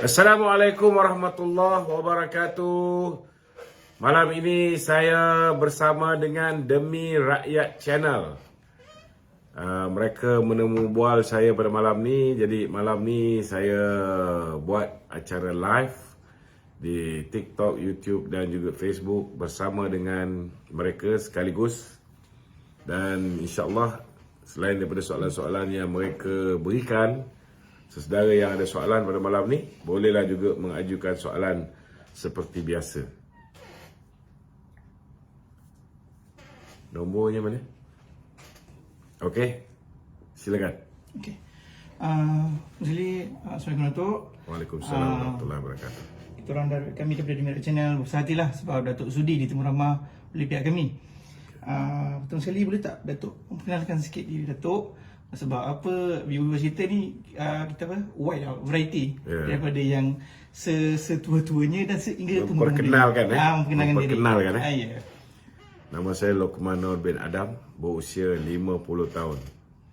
Assalamualaikum warahmatullahi wabarakatuh. Malam ini saya bersama dengan Demi Rakyat Channel. Mereka menemu bual saya pada malam ni. Jadi malam ni saya buat acara live di TikTok, YouTube dan juga Facebook bersama dengan mereka sekaligus. Dan insyaAllah selain daripada soalan-soalan yang mereka berikan, sesedara yang ada soalan pada malam ni, bolehlah juga mengajukan soalan seperti biasa. Nombornya mana? Okey, silakan. Okey. Jadi, Assalamualaikum Datuk. Waalaikumsalam warahmatullahi wabarakatuh. Kita orang dari kami daripada Demi Rakyat Channel bersuka hatilah sebab Datuk sudi ditemu ramah oleh pihak kami. Pertama sekali boleh tak Datuk memperkenalkan sikit diri Datuk? Sebab apa viewers kita ni kita wide variety daripada yang setua-tuanya dan sehingga memperkenalkan memperkenalkan diri. Ya. Nama saya Lokman Nur bin Adam, berusia 50 tahun.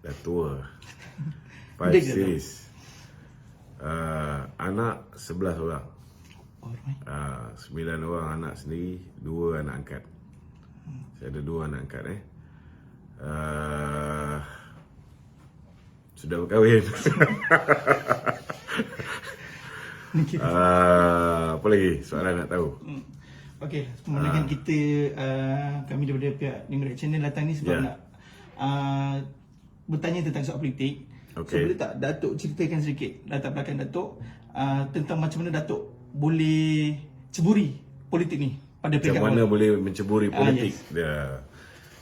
Dah tua. 5 series. Anak 11 orang. 9 orang anak sendiri, 2 anak angkat. Saya ada 2 anak angkat sudah berkahwin. Apa lagi soalan nak tahu? Okey, kemudian kita kami daripada pihak Demi Rakyat Channel datang ni sebab nak bertanya tentang soal politik. So boleh tak Datuk ceritakan sedikit latar belakang Datuk tentang macam mana Datuk boleh ceburi politik ni pada pihak macam mana boleh menceburi politik?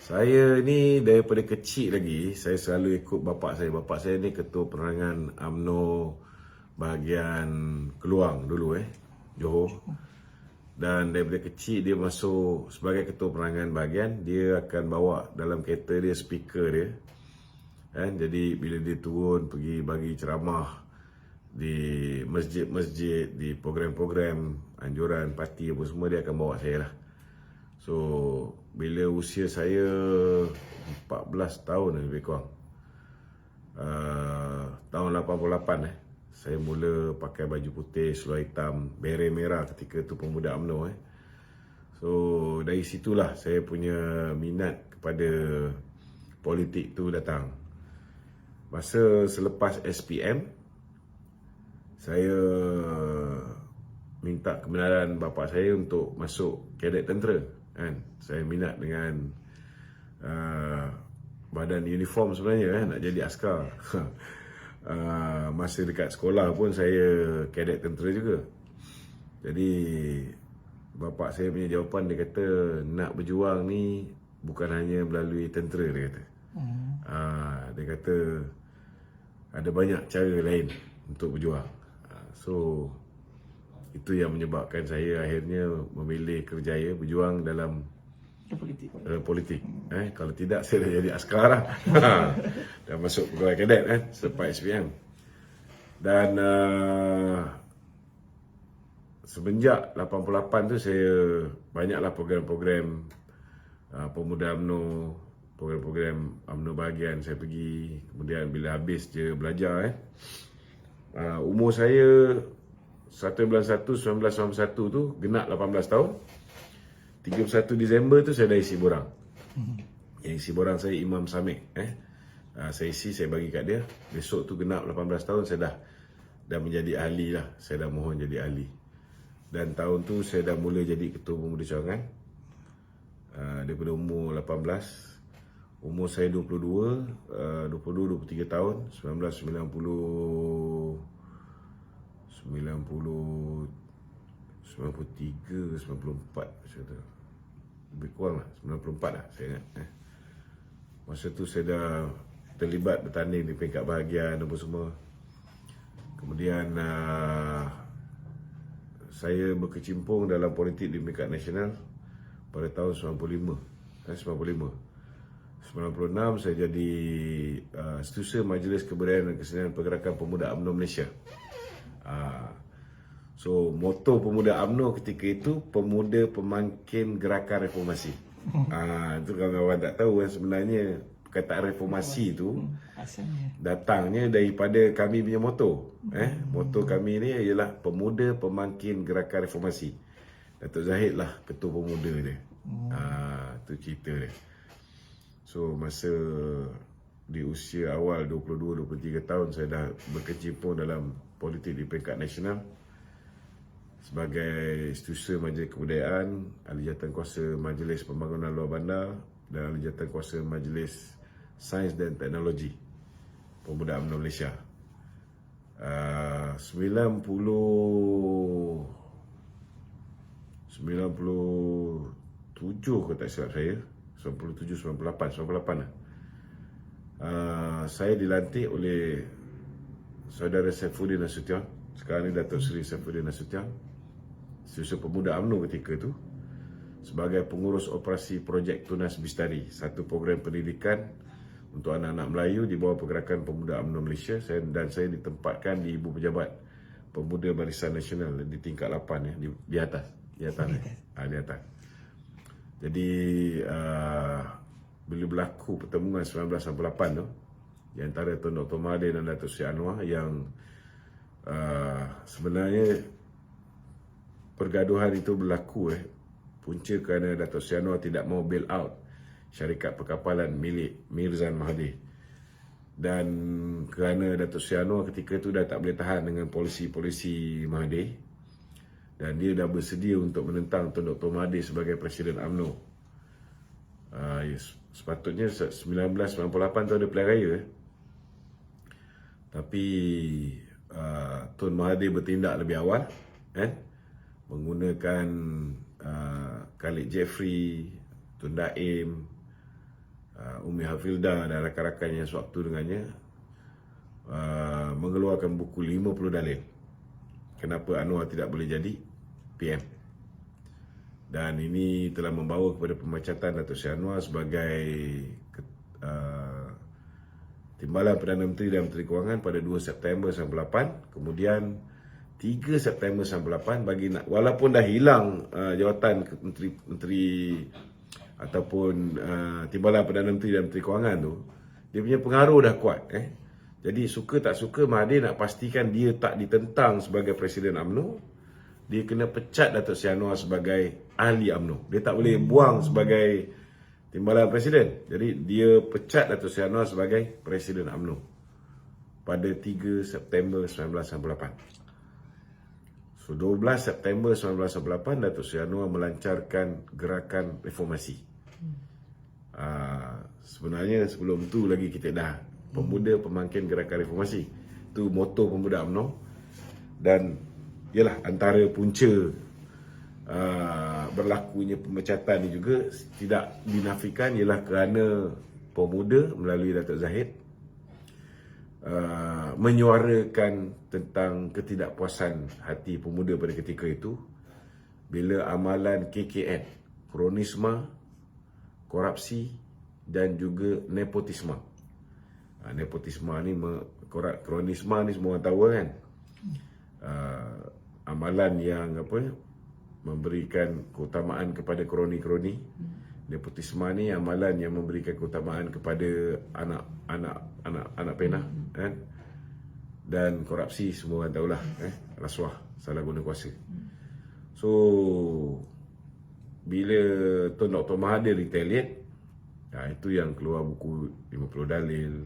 Saya ni daripada kecil lagi, saya selalu ikut bapak saya. Bapak saya ni ketua penerangan UMNO bahagian Keluang dulu Johor. Dan daripada kecil dia masuk sebagai ketua penerangan bahagian, dia akan bawa dalam kereta dia speaker dia. Jadi bila dia turun pergi bagi ceramah di masjid-masjid, di program-program anjuran parti apa semua, dia akan bawa saya lah. So bila usia saya 14 tahun lebih kurang, tahun 88 saya mula pakai baju putih, seluar hitam, beret merah ketika tu pemuda UMNO So dari situlah saya punya minat kepada politik tu datang. Masa selepas SPM, saya minta kebenaran bapa saya untuk masuk kadet tentera. Saya minat dengan badan uniform sebenarnya, nak jadi askar. Masa dekat sekolah pun saya kadet tentera juga. Jadi bapa saya punya jawapan, dia kata nak berjuang ni bukan hanya melalui tentera, dia kata. Dia kata ada banyak cara lain untuk berjuang. So itu yang menyebabkan saya akhirnya memilih kerjaya berjuang dalam politik. Kalau tidak saya dah jadi askar lah. Dah masuk pegawai kadet selepas SPM. Dan semenjak 88 tu saya banyaklah program-program pemuda UMNO, program-program UMNO bahagian saya pergi. Kemudian bila habis je belajar umur saya 1 bulan 1 1991 tu genap 18 tahun. 31 Disember tu saya dah isi borang. Yang isi borang saya Imam Samik. Saya isi, saya bagi kat dia. Besok tu genap 18 tahun saya dah menjadi ahli lah. Saya dah mohon jadi ahli. Dan tahun tu saya dah mula jadi ketua pemuda cawangan. Daripada umur 18, umur saya 23 tahun, 93, 94 macam tu. Lebih kurang lah, 94 lah saya ingat. Masa tu saya dah terlibat bertanding di peringkat bahagian apa semua. Kemudian saya berkecimpung dalam politik di peringkat nasional pada tahun 95. 96 saya jadi Setiausaha Majlis Kebudayaan dan Kesenian Pergerakan Pemuda UMNO Malaysia. So moto pemuda UMNO ketika itu, pemuda pemangkin gerakan reformasi. Itu kawan-kawan tak tahu sebenarnya perkataan reformasi tu Asalnya. datangnya daripada kami punya moto. Moto kami ni ialah pemuda pemangkin gerakan reformasi. Datuk Zahid lah ketua pemuda dia. Tu cerita dia. So masa di usia awal 22-23 tahun saya dah berkecimpung dalam politik di peringkat nasional sebagai Setiausaha Majlis Kebudayaan, Ahli Jawatankuasa Majlis Pembangunan Luar Bandar dan Ahli Jawatankuasa Majlis Sains dan Teknologi Pemuda UMNO Malaysia. 97 kalau tak silap saya, 98 lah. Saya dilantik oleh Saudara Saifuddin Nasution, sekarang ni Datuk Seri Saifuddin Nasution, Setiausaha Pemuda UMNO ketika tu, sebagai pengurus operasi projek Tunas Bistari, satu program pendidikan untuk anak-anak Melayu di bawah Pergerakan Pemuda UMNO Malaysia. Saya ditempatkan di Ibu Pejabat Pemuda Barisan Nasional di tingkat 8 ya, di atas. Di atas. Jadi bila berlaku pertemuan 1998 tu di antara Tun Dr. Mahathir dan Datuk Seri Anwar, yang sebenarnya pergaduhan itu berlaku punca kerana Datuk Seri Anwar tidak mau bail out syarikat perkapalan milik Mirzan Mahathir, dan kerana Datuk Seri Anwar ketika itu dah tak boleh tahan dengan polisi-polisi Mahathir dan dia dah bersedia untuk menentang Tun Dr. Mahathir sebagai Presiden UMNO. Sepatutnya 1998 tu ada pilihan raya tapi Tun Mahathir bertindak lebih awal menggunakan Khalid Jeffrey, Tun Daim, Umi Hafilda dan rakan-rakan yang sewaktu dengannya mengeluarkan buku 50 dalil kenapa Anwar tidak boleh jadi PM. Dan ini telah membawa kepada pemecatan Datuk Seri Anwar sebagai Timbalan Perdana Menteri dan Menteri Kewangan pada 2 September 1998. Kemudian 3 September 1998 walaupun dah hilang jawatan menteri ataupun Timbalan Perdana Menteri dan Menteri Kewangan tu, dia punya pengaruh dah kuat. Jadi suka tak suka Mahathir nak pastikan dia tak ditentang sebagai Presiden UMNO. Dia kena pecat Datuk Seri Anwar sebagai ahli UMNO. Dia tak boleh buang sebagai Timbalan Presiden. Jadi dia pecat Datuk Seri Anwar sebagai Presiden UMNO pada 3 September 1998. So 12 September 1998 Datuk Seri Anwar melancarkan gerakan reformasi. Sebenarnya sebelum tu lagi kita dah pemuda pemangkin gerakan reformasi. Itu moto pemuda UMNO. Dan ialah antara punca berlakunya pemecatan ini juga tidak dinafikan ialah kerana pemuda melalui Datuk Zahid menyuarakan tentang ketidakpuasan hati pemuda pada ketika itu bila amalan KKN, kronisma, korupsi dan juga nepotisme. Nepotisme ni, kronisma ni semua orang tahu kan. Amalan yang memberikan keutamaan kepada kroni-kroni. Nepotisme ni amalan yang memberikan keutamaan kepada anak pena kan. Dan korupsi semua orang tahulah, rasuah, salah guna kuasa. So bila Tun Dr. Mahathir retaliate, itu yang keluar buku 50 dalil,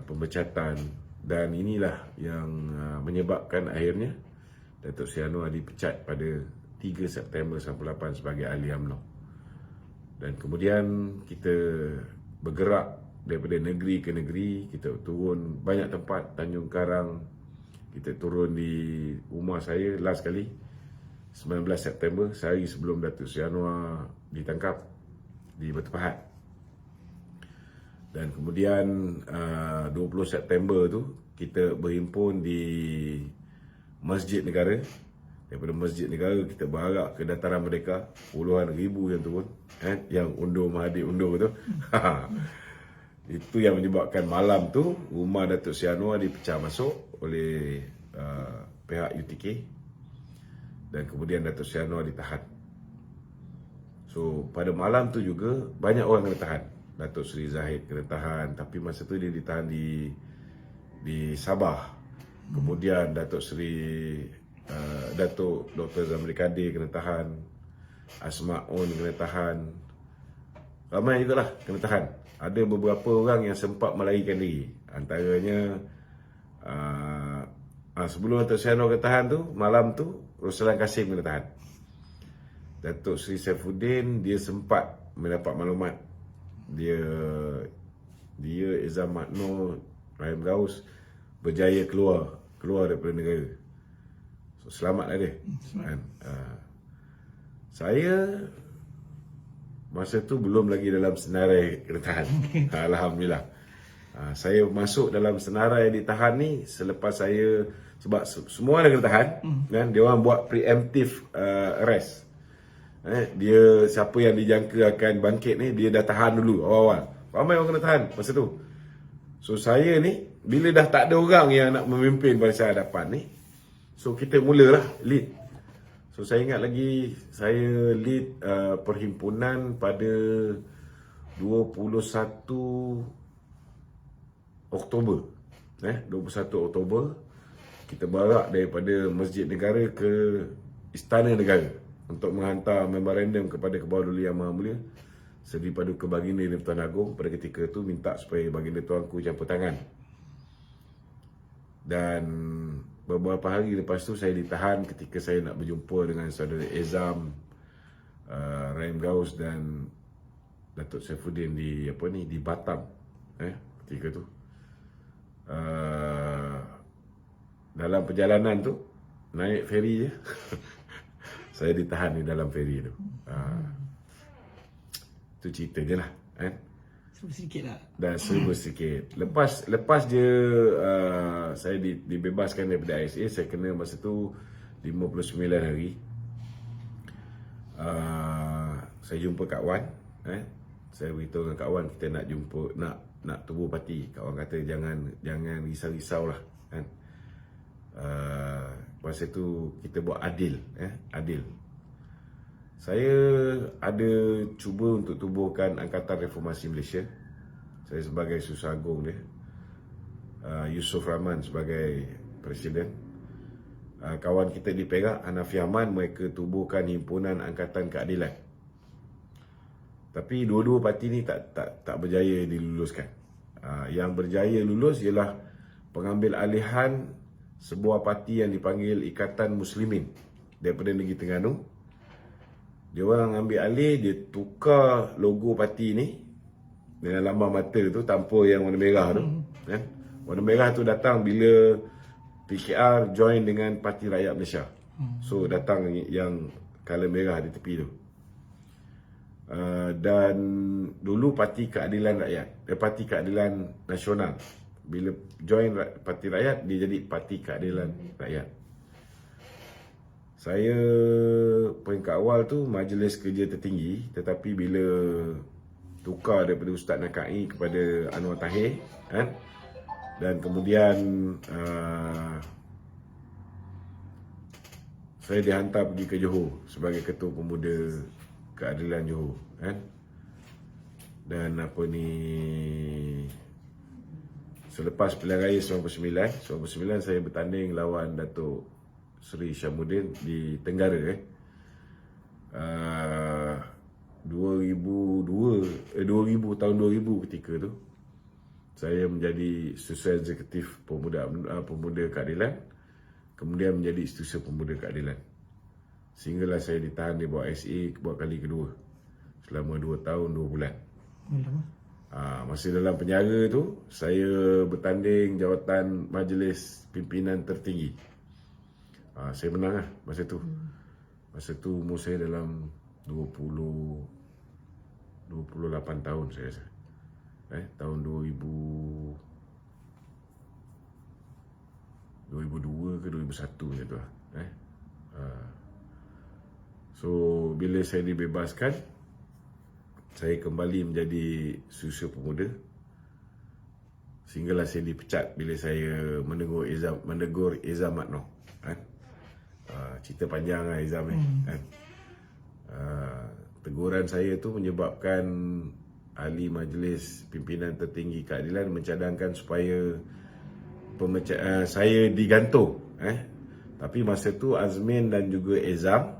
pemecatan, dan inilah yang menyebabkan akhirnya Datuk Seri Anwar dipecat pada 3 September 1998 sebagai ahli UMNO. Dan kemudian kita bergerak daripada negeri ke negeri. Kita turun banyak tempat, Tanjung Karang, kita turun di rumah saya last kali 19 September, sehari sebelum Datuk Seri Anwar ditangkap di Batu Pahat. Dan kemudian 20 September tu kita berhimpun di Masjid Negara. Daripada Masjid Negara kita bergerak ke Dataran Merdeka, puluhan ribu yang turun, yang undur Mahathir undur tu. Itu yang menyebabkan malam tu rumah Datuk Seri Anwar dipecah masuk oleh pihak UTK, dan kemudian Datuk Seri Anwar ditahan. So pada malam tu juga banyak orang kena tahan. Datuk Seri Zahid kena tahan, tapi masa tu dia ditahan di Sabah. Kemudian Datuk Seri Datuk Dr. Zamri Kadir kena tahan, Asma'un kena tahan, ramai jugalah kena tahan. Ada beberapa orang yang sempat melarikan diri. Antaranya sebelum Datuk Seri Anwar kena tahan tu, malam tu Ruslan Kasim kena tahan. Datuk Seri Saifuddin dia sempat mendapat maklumat dia Izam Makno, Rahim Gaus berjaya keluar daripada negara. So selamatlah dia. Kan? Saya masa tu belum lagi dalam senarai kena tahan. Alhamdulillah. Saya masuk dalam senarai ditahan ni selepas saya, sebab semua dah kena tahan kan, dia orang buat preemptive arrest. Dia siapa yang dijangka akan bangkit ni dia dah tahan dulu awal-awal. Ramai orang kena tahan masa tu. So saya ni bila dah tak ada orang yang nak memimpin Barisan Hadapan ni, so kita mulalah lead. So saya ingat lagi saya lead perhimpunan pada 21 Oktober. 21 Oktober kita barak daripada Masjid Negara ke Istana Negara untuk menghantar memorandum kepada Kebawah Duli Yang Maha Mulia Seri Paduka Baginda Di-Pertuan Agong pada ketika itu, minta supaya Baginda Tuanku campur tangan. Dan beberapa hari lepas tu saya ditahan ketika saya nak berjumpa dengan saudara Izam, Rahim Gaus dan Datuk Saifuddin di Batam ketika tu. Dalam perjalanan tu naik feri je saya ditahan di dalam feri tu. Itu cerita je lah kan. Sedikit lah. Dan serba sikit. Lepas je saya dibebaskan daripada ISA, saya kena masa tu 59 hari. Saya jumpa Kak Wan. Saya beritahu dengan Kak Wan kita nak jumpa, nak tubuh parti. Kak Wan kata jangan risau-risau lah kan. Masa tu kita buat adil. Saya ada cuba untuk tubuhkan Angkatan Reformasi Malaysia. Saya sebagai Susah Agung dia, Yusof Rahman sebagai Presiden. Kawan kita di Perak, Hanafi Ahmad, mereka tubuhkan Himpunan Angkatan Keadilan. Tapi dua-dua parti ni tak berjaya diluluskan. Yang berjaya lulus ialah pengambil alihan sebuah parti yang dipanggil Ikatan Muslimin daripada Negeri Terengganu. Dia orang ambil alih, dia tukar logo parti ni dengan lambang mata tu tanpa yang warna merah tu kan. Warna merah tu datang bila PKR join dengan Parti Rakyat Malaysia. So datang yang color merah di tepi tu. Dan dulu Parti Keadilan Rakyat, Parti Keadilan Nasional. Bila join Parti Rakyat, dia jadi Parti Keadilan Rakyat. Saya peringkat awal tu Majlis Kerja Tertinggi, tetapi bila tukar daripada Ustaz Nakai kepada Anwar Tahir kan, dan kemudian saya dihantar pergi ke Johor sebagai Ketua Pemuda Keadilan Johor kan. Dan selepas pilihan raya 99 saya bertanding lawan Datuk Seri Syamuddin di Tenggara 2000 tahun 2000 ketika tu saya menjadi Setiausaha Eksekutif Pemuda Keadilan, kemudian menjadi Setiausaha Pemuda Keadilan, sehinggalah saya ditahan di bawah SA buat kali kedua selama 2 tahun 2 bulan. Masa dalam penjara tu saya bertanding jawatan Majlis Pimpinan Tertinggi. Saya menang lah masa tu. Masa tu umur saya dalam 28 tahun saya rasa. Tahun 2002 ke 2001 macam tu lah. So bila saya dibebaskan, saya kembali menjadi Setiausaha Pemuda, sehinggalah saya dipecat bila saya menegur Izam Makno kan. Cerita panjang lah Izam ni kan. Teguran saya tu menyebabkan ahli majlis pimpinan tertinggi keadilan mencadangkan supaya saya digantung. Tapi masa tu Azmin dan juga Ezam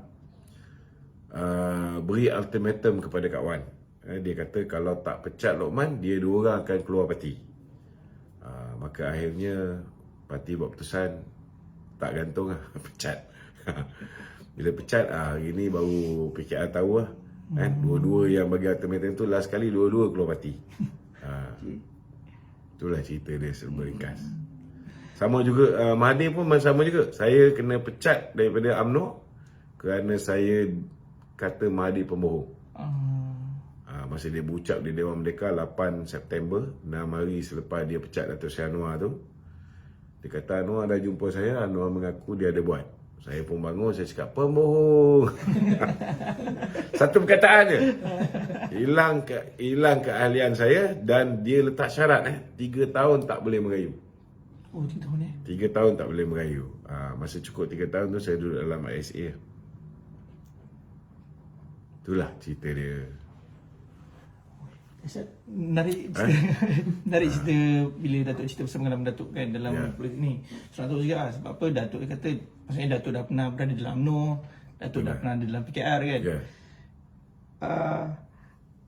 beri ultimatum kepada kawan. Dia kata kalau tak pecat Lokman, dia dua orang akan keluar parti. Maka akhirnya parti buat keputusan tak gantung lah, pecat. Bila pecat, hari ni baru PKR tahu lah. Dua-dua yang bagi ultimatum tu last kali dua-dua keluar parti. Itulah cerita dia serba ringkas. Sama juga Mahathir pun sama juga. Saya kena pecat daripada UMNO kerana saya kata Mahathir pembohong. Masa dia berucap di Dewan Merdeka 8 September, 6 hari selepas dia pecat Dato' Sri Anwar tu, dia kata Anwar dah jumpa saya, Anwar mengaku dia ada buat. Saya pun bangun, saya cakap pembohong. Satu perkataan je. Hilang keahlian saya dan dia letak syarat 3 tahun tak boleh merayu. Oh, 3 tahun 3 tahun tak boleh merayu. Masa cukup 3 tahun tu saya duduk dalam ISA. Itulah cerita dia. Menarik cerita bila Datuk cerita pasal pengalaman Datuk kan dalam politik ni. So nak tahu juga lah, sebab apa Datuk dia kata, maksudnya Datuk dah pernah berada dalam UMNO, Datuk dah pernah ada dalam PKR kan.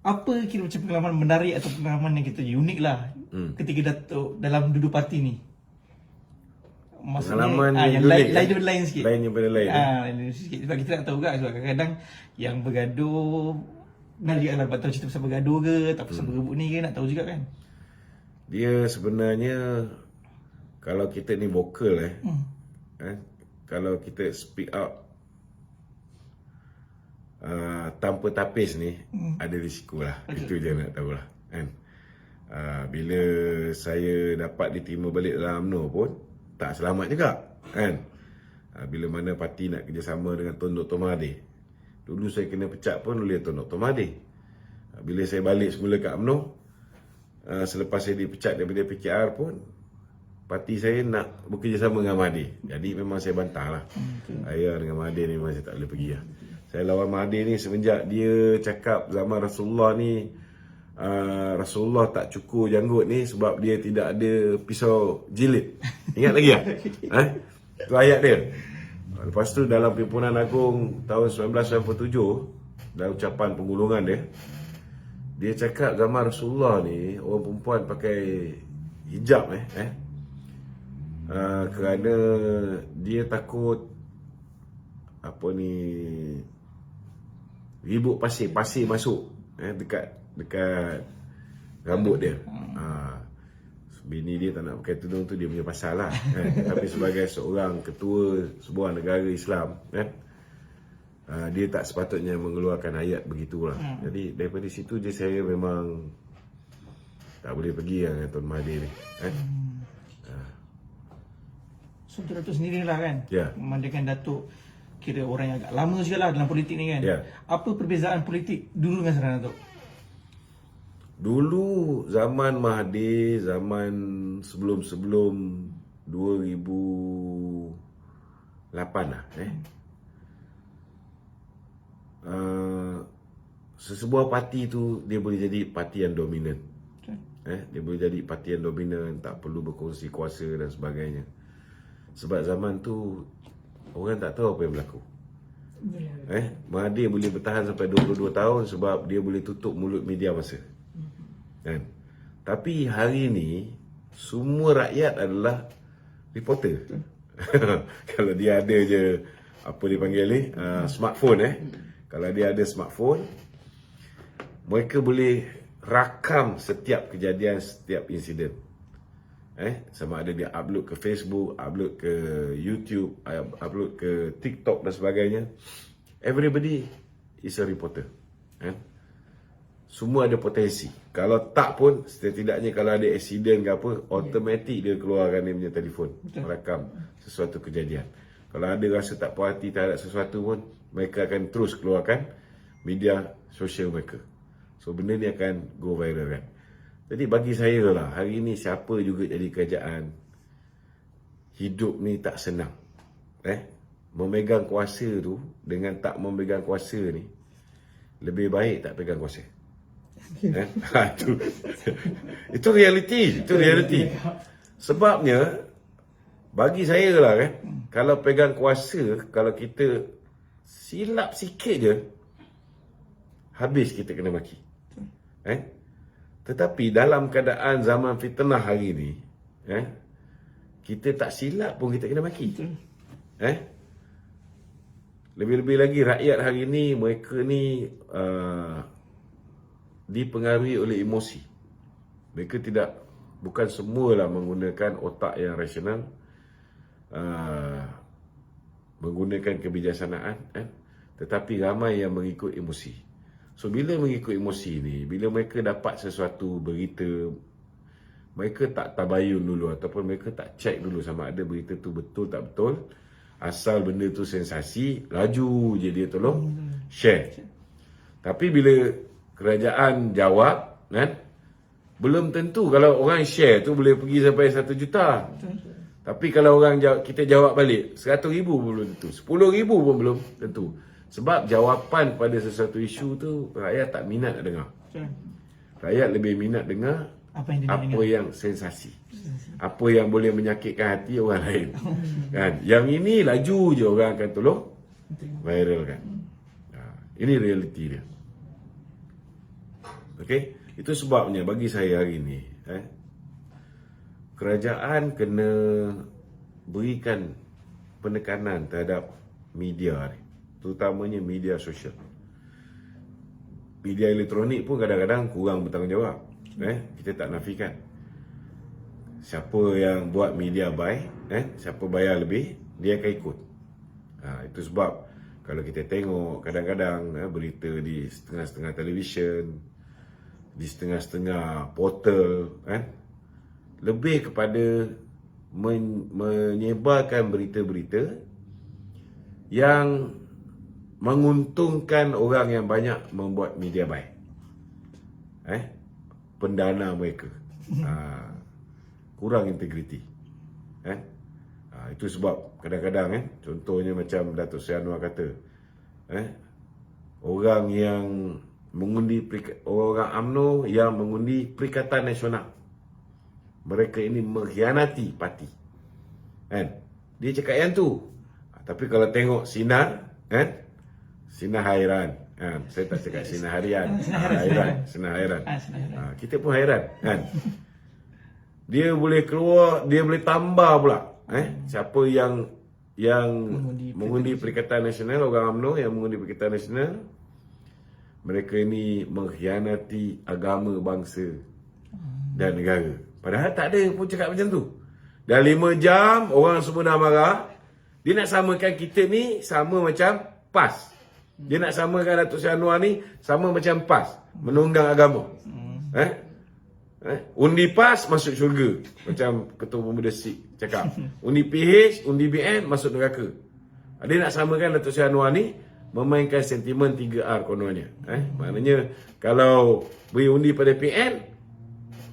Apa kira macam pengalaman menarik atau pengalaman yang kita unik lah ketika Datuk dalam duduk parti ni? Maksudnya Pengalaman yang unik, lain sikit. Lain daripada lain. Lain sikit. Sebab kita nak tahu juga, sebab kadang-kadang yang bergaduh, nak juga lah tahu cerita pasal bergaduh ke tak pasal berebut ni ke, nak tahu juga kan. Dia sebenarnya kalau kita ni vokal kalau kita speak out tanpa tapis ni ada risiko lah. Itu je nak tahu lah kan. Bila saya dapat diterima balik dalam UMNO pun tak selamat juga kan. Bila mana parti nak kerjasama dengan Tun Dr. Mahathir, dulu saya kena pecat pun oleh Tun Dr. Mahathir. Bila saya balik semula kat UMNO, selepas saya dipecat daripada PKR pun, parti saya nak bekerjasama dengan Mahathir. Jadi memang saya bantah lah. Saya dengan Mahathir ni memang saya tak boleh pergi lah. Saya lawan Mahathir ni semenjak dia cakap zaman Rasulullah ni, Rasulullah tak cukur janggut ni sebab dia tidak ada pisau jilid. Ingat lagi tak? Itu ayat dia. Lepas tu dalam Pimpinan Agung tahun 1997, dalam ucapan penggulungan dia cakap zaman Rasulullah ni orang perempuan pakai hijab kerana dia takut ribut pasir masuk dekat rambut dia. Bini dia tak nak pakai tudung tu dia punya pasal lah Tapi sebagai seorang ketua sebuah negara Islam dia tak sepatutnya mengeluarkan ayat begitulah. Jadi daripada situ je saya memang tak boleh pergi dengan Tuan Mahathir ni So Datuk sendiri lah kan, memandangkan Datuk kira orang yang agak lama juga lah dalam politik ni kan. Apa perbezaan politik dulu dengan sekarang Datuk? Dulu zaman Mahathir, zaman sebelum 2008 lah sesebuah parti tu dia boleh jadi parti yang dominan. Dia boleh jadi parti yang dominan, tak perlu berkongsi kuasa dan sebagainya. Sebab zaman tu orang tak tahu apa yang berlaku. Mahathir boleh bertahan sampai 22 tahun sebab dia boleh tutup mulut media masa. Tapi hari ni semua rakyat adalah reporter. Kalau dia ada je apa dipanggil ni smartphone kalau dia ada smartphone, mereka boleh rakam setiap kejadian, setiap insiden. Sama ada dia upload ke Facebook, upload ke YouTube, upload ke TikTok dan sebagainya. Everybody is a reporter. Semua ada potensi. Kalau tak pun, setidaknya kalau ada accident ke apa, automatik dia keluarkan dia punya telefon, merakam sesuatu kejadian. Kalau ada rasa tak puas hati terhadap sesuatu pun, mereka akan terus keluarkan media sosial mereka. So benda ni akan go viral kan. Jadi bagi saya lah, hari ni siapa juga jadi kerajaan, hidup ni tak senang. Memegang kuasa tu dengan tak memegang kuasa ni, lebih baik tak pegang kuasa. Itu realiti, itu realiti. Sebabnya bagi saya lah kan, kalau pegang kuasa, kalau kita silap sikit je, habis kita kena maki. Tetapi dalam keadaan zaman fitnah hari ni, kita tak silap pun kita kena maki. Lebih-lebih lagi rakyat hari ni, mereka ni dipengaruhi oleh emosi. Mereka bukan semualah menggunakan otak yang rasional, menggunakan kebijaksanaan, tetapi ramai yang mengikut emosi. So bila mengikut emosi ni, bila mereka dapat sesuatu berita, mereka tak tabayun dulu ataupun mereka tak cek dulu sama ada berita tu betul tak betul. Asal benda tu sensasi, laju je dia tolong share. Tapi bila kerajaan jawab, kan, belum tentu kalau orang share tu boleh pergi sampai 1 juta. Tapi kalau kita jawab balik, 100,000 pun belum tentu, 10,000 pun belum tentu. Sebab jawapan pada sesuatu isu tu rakyat tak minat nak dengar. Rakyat lebih minat dengar apa yang sensasi. Apa yang boleh menyakitkan hati orang lain. Kan? Yang ini laju je orang akan tolong viral kan. Ini realiti dia. Okey, itu sebabnya bagi saya hari ni, kerajaan kena berikan penekanan terhadap media ni, terutamanya media sosial. Media elektronik pun kadang-kadang kurang bertanggungjawab. Kita tak nafikan. Siapa yang buat media baik, siapa bayar lebih, dia akan ikut. Itu sebab kalau kita tengok kadang-kadang berita di setengah-setengah televisyen, di setengah-setengah portal, lebih kepada menyebarkan berita-berita yang menguntungkan orang yang banyak membuat media baik, pendana mereka, kurang integriti. Itu sebab kadang-kadang contohnya macam Datuk Seri Anwar kata, orang yang mengundi orang UMNO yang mengundi Perikatan Nasional, mereka ini mengkhianati parti. Dia cakap yang tu. Tapi kalau tengok sinar, sinar hairan. Saya tak cakap sinar harian. Sinar hairan. Kita pun hairan. Dia boleh keluar, dia boleh tambah pula. Siapa yang mengundi Perikatan Nasional, orang UMNO yang mengundi Perikatan Nasional, mereka ini mengkhianati agama, bangsa dan negara. Padahal tak ada pun cakap macam tu. Dah 5 jam, orang semua dah marah. Dia nak samakan kita ni sama macam PAS. Dia nak samakan Datuk Seri Anwar ni sama macam PAS, menunggang agama. Undi PAS masuk syurga, macam Ketua Pemuda SIK cakap. Undi PH, undi BN masuk neraka. Dia nak samakan Datuk Seri Anwar ni memainkan sentimen 3R kononnya. Maknanya kalau beri undi pada PN,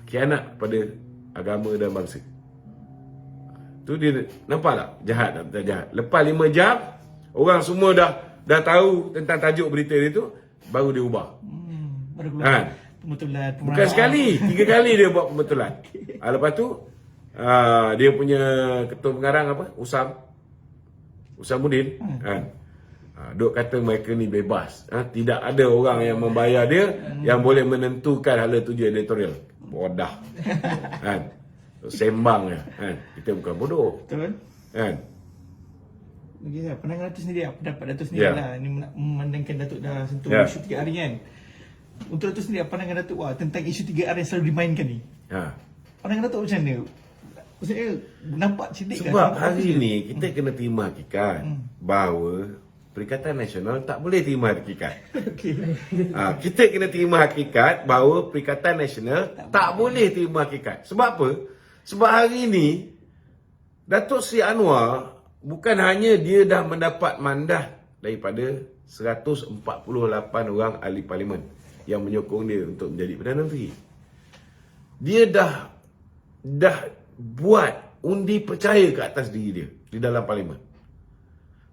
khianat pada agama dan bangsa. Tu dia nampak tak jahat tak jahat. Lepas 5 jam, orang semua dah tahu tentang tajuk berita dia tu, baru dia ubah. Baru keluar pembetulan. Bukan sekali, 3 kali dia buat pembetulan. Lepas tu dia punya ketua pengarang apa? Usamuddin duk kata mereka ni bebas. Tidak ada orang yang membayar dia yang boleh menentukan hala tuju editorial. Bodoh. Sembang je. Kita bukan bodoh. Betul. Okay, pandangan Datuk sendiri, pendapat Datuk sendiri lah. Ini memandangkan Datuk dah sentuh isu 3R kan. Untuk Datuk sendiri, pandangan Datuk tentang isu 3R yang selalu dimainkan ni. Pandangan Datuk macam mana? Maksudnya nampak cerdik kan? Sebab hari ni kita kena terima hakikat bahawa Perikatan Nasional tak boleh terima hakikat. Kita kena terima hakikat bahawa Perikatan Nasional tak boleh terima hakikat. Sebab apa? Sebab hari ni Datuk Seri Anwar bukan hanya dia dah mendapat mandat daripada 148 orang ahli parlimen yang menyokong dia untuk menjadi Perdana Menteri. Dia dah buat undi percaya ke atas diri dia di dalam parlimen.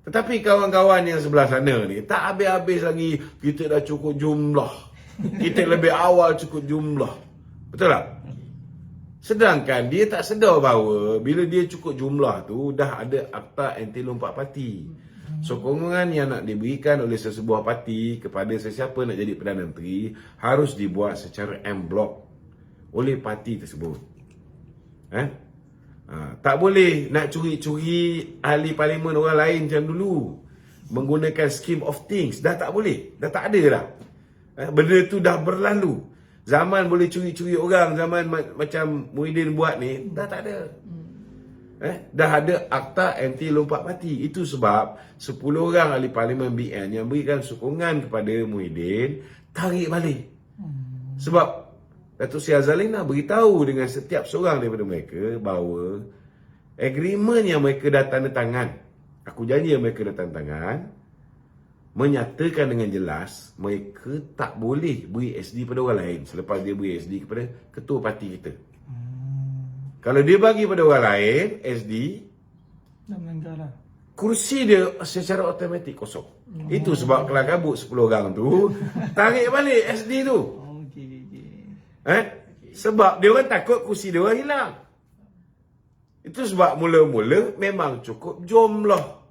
Tetapi kawan-kawan yang sebelah sana ni tak habis-habis lagi, kita dah cukup jumlah. Kita lebih awal cukup jumlah. Betul tak? Sedangkan dia tak sedar bahawa bila dia cukup jumlah tu dah ada akta anti lompat parti. Sokongan yang nak diberikan oleh sesebuah parti kepada sesiapa nak jadi Perdana Menteri harus dibuat secara en bloc oleh parti tersebut. Tak boleh nak curi-curi ahli parlimen orang lain macam dulu. Menggunakan scheme of things. Dah tak boleh. Dah tak ada dah. Benda tu dah berlalu. Zaman boleh curi-curi orang, zaman macam Muhyiddin buat ni, dah tak ada. Dah ada akta anti lompat parti. Itu sebab 10 orang ahli parlimen BN yang berikan sokongan kepada Muhyiddin tarik balik. Sebab Datuk Seri Azalina beritahu dengan setiap seorang daripada mereka bahawa agreement yang mereka dah tanda tangan, aku janji yang mereka dah tanda tangan, menyatakan dengan jelas mereka tak boleh beri SD pada orang lain selepas dia beri SD kepada ketua parti kita. Kalau dia bagi pada orang lain SD, Dah melanggar lah. kursi dia secara automatik kosong. Itu sebab kelang kabut 10 orang tu tarik balik SD tu. Sebab dia orang takut kursi dia orang hilang. Itu sebab mula-mula memang cukup jumlah.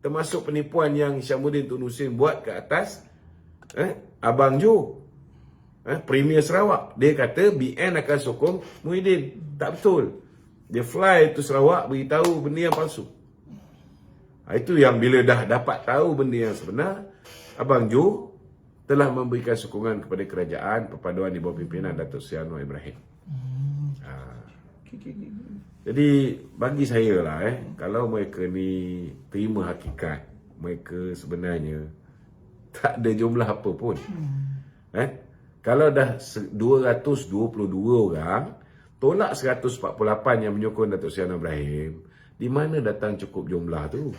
Termasuk penipuan yang Syamuddin Tun Hussein buat ke atas Abang Jo, Premier Sarawak. Dia kata BN akan sokong Muhyiddin. Tak betul. Dia fly to Sarawak beritahu benda yang palsu. Itu yang bila dah dapat tahu benda yang sebenar, Abang Jo telah memberikan sokongan kepada kerajaan perpaduan di bawah pimpinan Datuk Seri Anwar Ibrahim. Jadi bagi saya lah kalau mereka ni terima hakikat, mereka sebenarnya tak ada jumlah apa pun. Kalau dah 222 orang tolak 148 yang menyokong Datuk Seri Anwar Ibrahim, di mana datang cukup jumlah tu?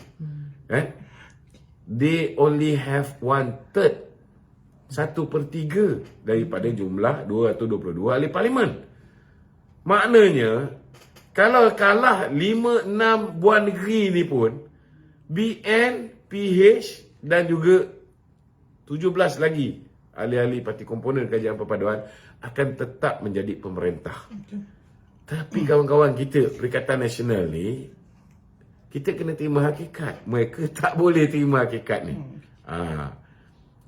They only have 1/3, 1/3 daripada jumlah 222 ahli parlimen. Maknanya kalau kalah 5-6 buah negeri ni pun, BN, PH dan juga 17 lagi ahli-ahli parti komponen kajian perpaduan akan tetap menjadi pemerintah. Tapi kawan-kawan kita, Perikatan Nasional ni, kita kena terima hakikat. Mereka tak boleh terima hakikat ni.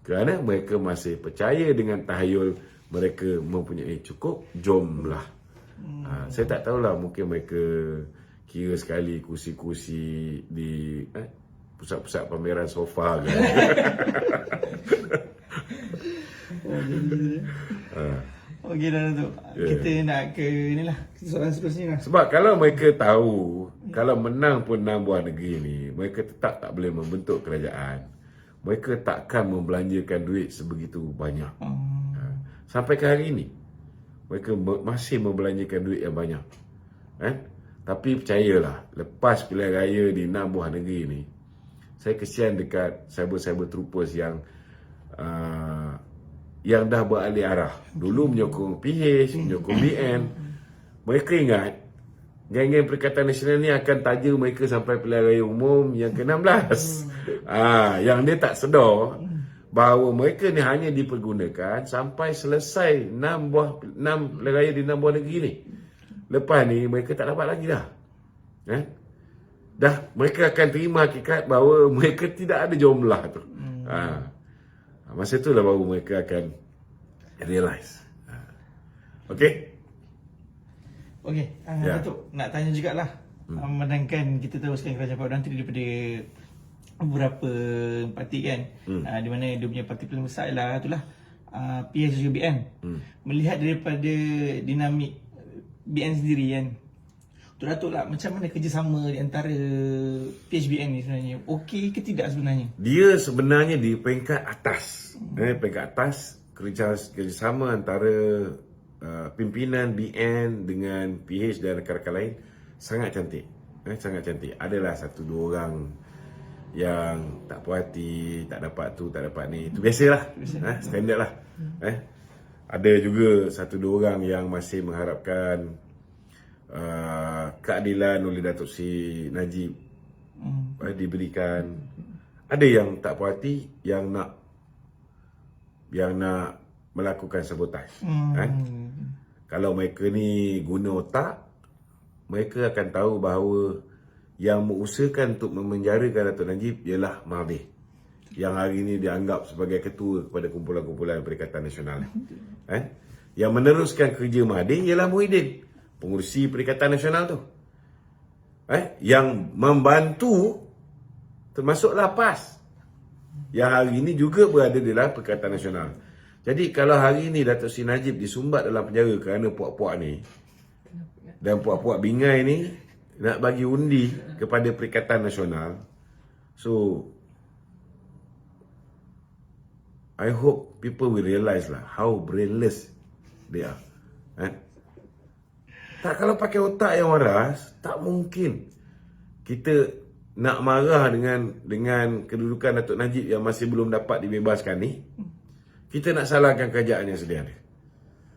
Kerana mereka masih percaya dengan tahayul mereka mempunyai cukup jumlah. Saya tak tahulah, mungkin mereka kira sekali kursi-kursi di pusat-pusat pameran sofa kan. Okey dah tu. Kita nak ke inilah soalan seterusnya lah. Sebab kalau mereka tahu kalau menang pun 6 buah negeri ni, mereka tetap tak boleh membentuk kerajaan. Mereka takkan membelanjakan duit sebegitu banyak. Sampai ke hari ini mereka masih membelanjakan duit yang banyak. Tapi percayalah, lepas pilihan raya di 6 buah negeri ni, saya kesian dekat cyber troopers yang dah beralih arah. Dulu menyokong PH, menyokong BN. Mereka ingat geng-geng Perikatan Nasional ni akan taja mereka sampai pilihan raya umum yang ke-16. Yang dia tak sedar bahawa mereka ni hanya dipergunakan sampai selesai 6 pilihan raya di 6 buah negeri ni. Lepas ni mereka tak dapat lagi dah. Mereka akan terima hakikat bahawa mereka tidak ada jumlah tu. Masa itulah baru mereka akan realise. Okey? Okey, Datuk nak tanya jugalah. Memandangkan kita tahu sekarang kerajaan perpaduan tu daripada beberapa parti kan. Di mana dia punya parti paling besar ialah itulah PH juga BN. Melihat daripada dinamik BN sendiri kan, Tok Datuk lah, macam mana kerjasama di antara PHBN ni sebenarnya? Okey ke tidak sebenarnya? Dia sebenarnya di peringkat atas. Peringkat atas, kerjasama antara pimpinan BN dengan PH dan rakan-rakan lain sangat cantik. Sangat cantik. Adalah 1-2 orang yang tak puas hati, tak dapat tu, tak dapat ni. Itu biasalah. Standard lah. Ada juga 1-2 orang yang masih mengharapkan keadilan oleh Datuk Seri Najib diberikan. Ada yang tak puas hati, yang nak melakukan sabotaj. Hmm. Kalau mereka ni guna otak, mereka akan tahu bahawa yang mengusahakan untuk memenjarakan Datuk Najib ialah Mahathir, yang hari ini dianggap sebagai ketua kepada kumpulan-kumpulan Perikatan Nasional. Yang meneruskan kerja Mahathir ialah Muhyiddin, pengurusi Perikatan Nasional tu. Yang membantu termasuklah PAS, yang hari ini juga berada di dalam Perikatan Nasional. Jadi kalau hari ini Datuk Seri Najib disumbat dalam penjara kerana puak-puak ni, dan puak-puak bingai ni nak bagi undi kepada Perikatan Nasional, so I hope people will realise lah how brainless they are. Tak, kalau pakai otak yang waras, tak mungkin kita nak marah dengan kedudukan Datuk Najib yang masih belum dapat dibebaskan ni. Kita nak salahkan kerajaan yang sedia ada.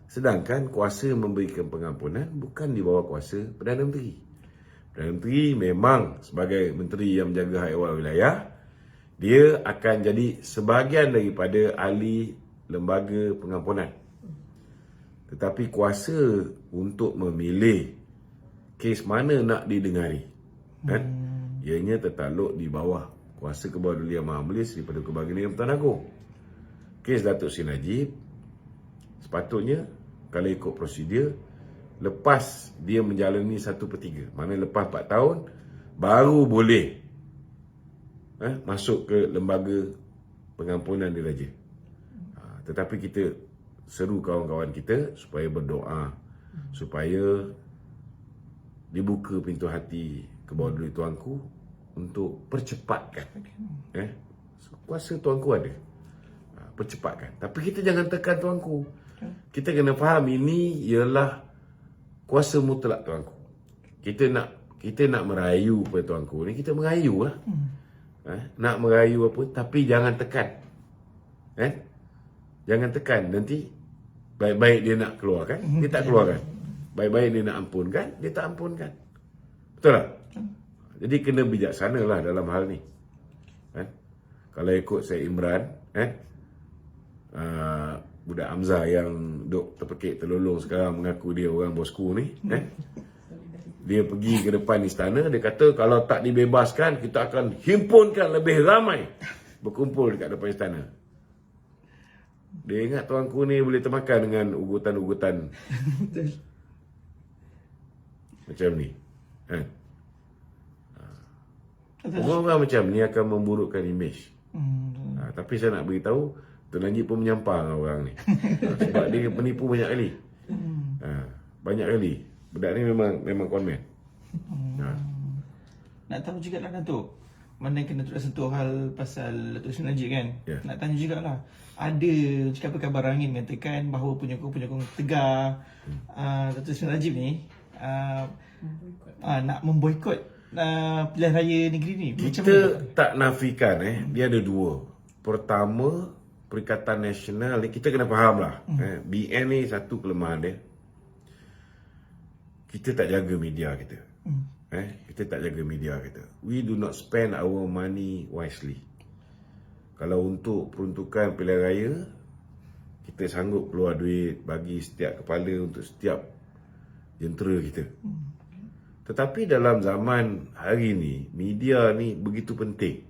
Sedangkan kuasa memberikan pengampunan bukan di bawah kuasa Perdana Menteri. Perdana Menteri memang sebagai menteri yang menjaga hak ehwal wilayah, dia akan jadi sebahagian daripada ahli lembaga pengampunan. Tetapi kuasa untuk memilih kes mana nak didengari, ianya tertakluk di bawah kuasa Kebawah Maha Majlis daripada Kebahagiaan Pertuan Agong. Kes Datuk Seri Najib sepatutnya kalau ikut prosedur, lepas dia menjalani 1/3, maknanya lepas 4 tahun baru boleh masuk ke lembaga pengampunan diraja. Tetapi kita seru kawan-kawan kita supaya berdoa supaya dibuka pintu hati Kebawah Tuanku untuk percepatkan. Kuasa Tuanku ada, percepatkan. Tapi kita jangan tekan Tuanku. Kita kena faham ini ialah kuasa mutlak Tuanku. Kita nak merayu pada Tuanku ni, kita merayu lah. Nak merayu apa, tapi jangan tekan. Jangan tekan. Nanti baik-baik dia nak keluarkan, dia tak keluarkan. Baik-baik dia nak ampunkan, dia tak ampunkan. Betul tak? Jadi kena bijaksana lah dalam hal ni. Kalau ikut Syed Imran, budak Hamzah yang duk terpekik terlolong sekarang mengaku dia orang bosku ni, dia pergi ke depan istana, dia kata kalau tak dibebaskan, kita akan himpunkan lebih ramai berkumpul dekat depan istana. Dia ingat tuanku ni boleh termakan dengan ugutan-ugutan macam ni. Orang-orang macam ni akan memburukkan imej. Tapi saya nak beritahu, Tuan Najib pun menyampang orang ni. Sebab dia penipu banyak kali. Banyak kali. Budak ni memang konmen. Nak tahu jugalah Datuk, mana kena terus sentuh hal pasal Datuk Seri Najib kan. Nak tanya jugalah, ada cakap kabar angin mengatakan bahawa penyokong Tegar Datuk Seri Najib ni nak memboikot pilihan raya negeri ni. Kita tak nafikan dia ada dua. Pertama, Perikatan Nasional ni kita kena faham lah. BN ni satu kelemahan dia, kita tak jaga media kita. Kita tak jaga media kita. We do not spend our money wisely. Kalau untuk peruntukan pilihan raya, kita sanggup keluar duit bagi setiap kepala untuk setiap jentera kita. Tetapi dalam zaman hari ni, media ni begitu penting.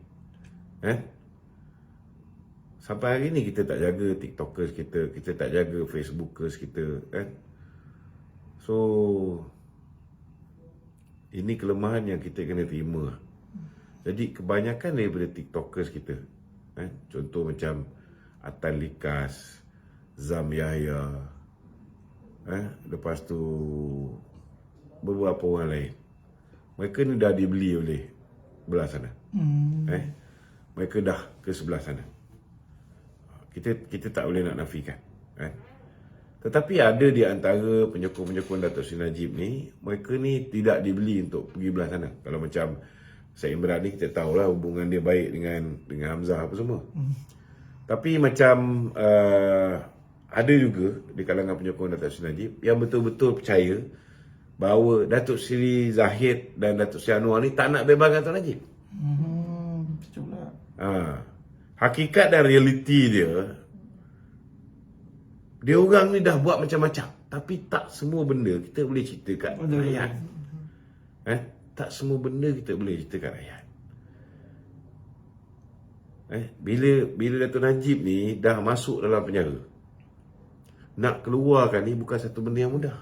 Sampai hari ni kita tak jaga TikTokers kita tak jaga Facebookers kita. So ini kelemahan yang kita kena terima. Jadi kebanyakan daripada TikTokers kita, contoh macam Atan Likas, Zam Yahya, lepas tu beberapa orang lain, mereka ni dah dibeli oleh belah sana. Mereka dah ke sebelah sana. Kita tak boleh nak nafikan. Tetapi ada di antara penyokong-penyokong Datuk Seri Najib ni, mereka ni tidak dibeli untuk pergi belah sana. Kalau macam Syed Imran ni, kita tahulah hubungan dia baik dengan Hamzah apa semua. Tapi macam ada juga di kalangan penyokong Datuk Seri Najib yang betul-betul percaya bahawa Datuk Seri Zahid dan Datuk Seri Anwar ni tak nak bebaskan Datuk Najib. Betul pula. Hakikat dan realiti dia, Dia orang ni dah buat macam-macam, tapi tak semua benda kita boleh cerita kat rakyat. Tak semua benda kita boleh cerita kat rakyat. Bila Dato' Najib ni dah masuk dalam penjara, nak keluarkan ni bukan satu benda yang mudah.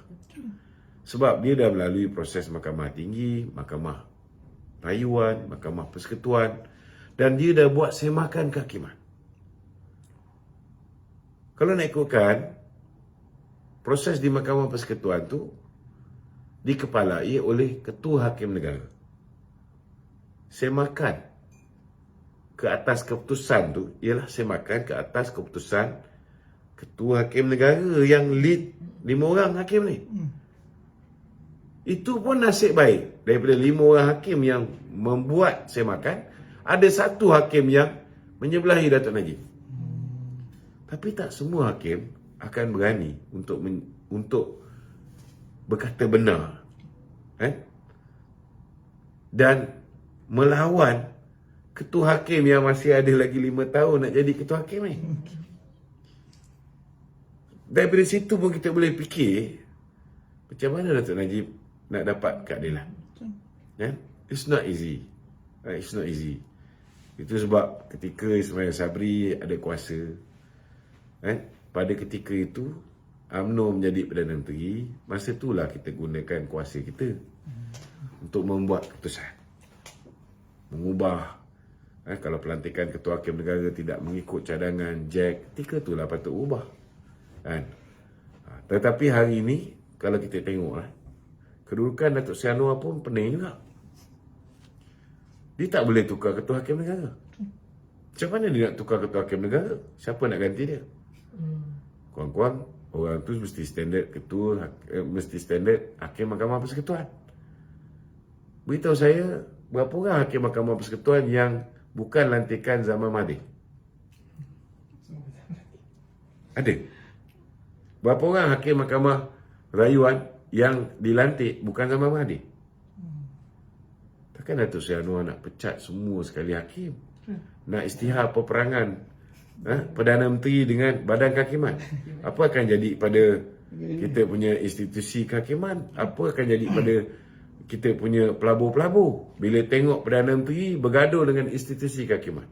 Sebab dia dah melalui proses mahkamah tinggi, mahkamah rayuan, mahkamah persekutuan, dan dia dah buat semakan kehakiman. Kalau nak ikutkan, proses di mahkamah persekutuan tu dikepalai oleh Ketua Hakim Negara. Semakan ke atas keputusan tu ialah semakan ke atas keputusan Ketua Hakim Negara yang lead 5 orang hakim ni. Itu pun nasib baik. Daripada 5 orang hakim yang membuat semakan, ada satu hakim yang menyebelahi Dato' Najib. Tapi tak semua hakim akan berani untuk berkata benar. Dan melawan ketua hakim yang masih ada lagi 5 tahun nak jadi ketua hakim ni. Daripada situ pun kita boleh fikir macam mana Dato' Najib nak dapat keadilan. It's not easy. It's not easy. Itu sebab ketika Ismail Sabri ada kuasa, pada ketika itu UMNO menjadi Perdana Menteri, masa itulah kita gunakan kuasa kita untuk membuat keputusan, mengubah. Kalau pelantikan Ketua Hakim Negara tidak mengikut cadangan Jack, ketika itulah patut ubah. Tetapi hari ini kalau kita tengok kedudukan Datuk Seri Anwar pun pening juga. Dia tak boleh tukar Ketua Hakim Negara. Macam mana dia nak tukar Ketua Hakim Negara? Siapa nak ganti dia? Kurang-kurang orang tu mesti standard ketua, mesti standard Hakim Mahkamah Persekutuan. Beritahu saya, berapa orang Hakim Mahkamah Persekutuan yang bukan lantikan zaman Mahathir? Ada. Berapa orang Hakim Mahkamah Rayuan yang dilantik bukan zaman Mahathir? Takkan Datuk Seri Anwar nak pecat semua sekali hakim? Nak isytihar peperangan Perdana Menteri dengan Badan Kehakiman? Apa akan jadi pada kita punya institusi kehakiman? Apa akan jadi pada kita punya pelabur-pelabur bila tengok Perdana Menteri bergaduh dengan institusi kehakiman?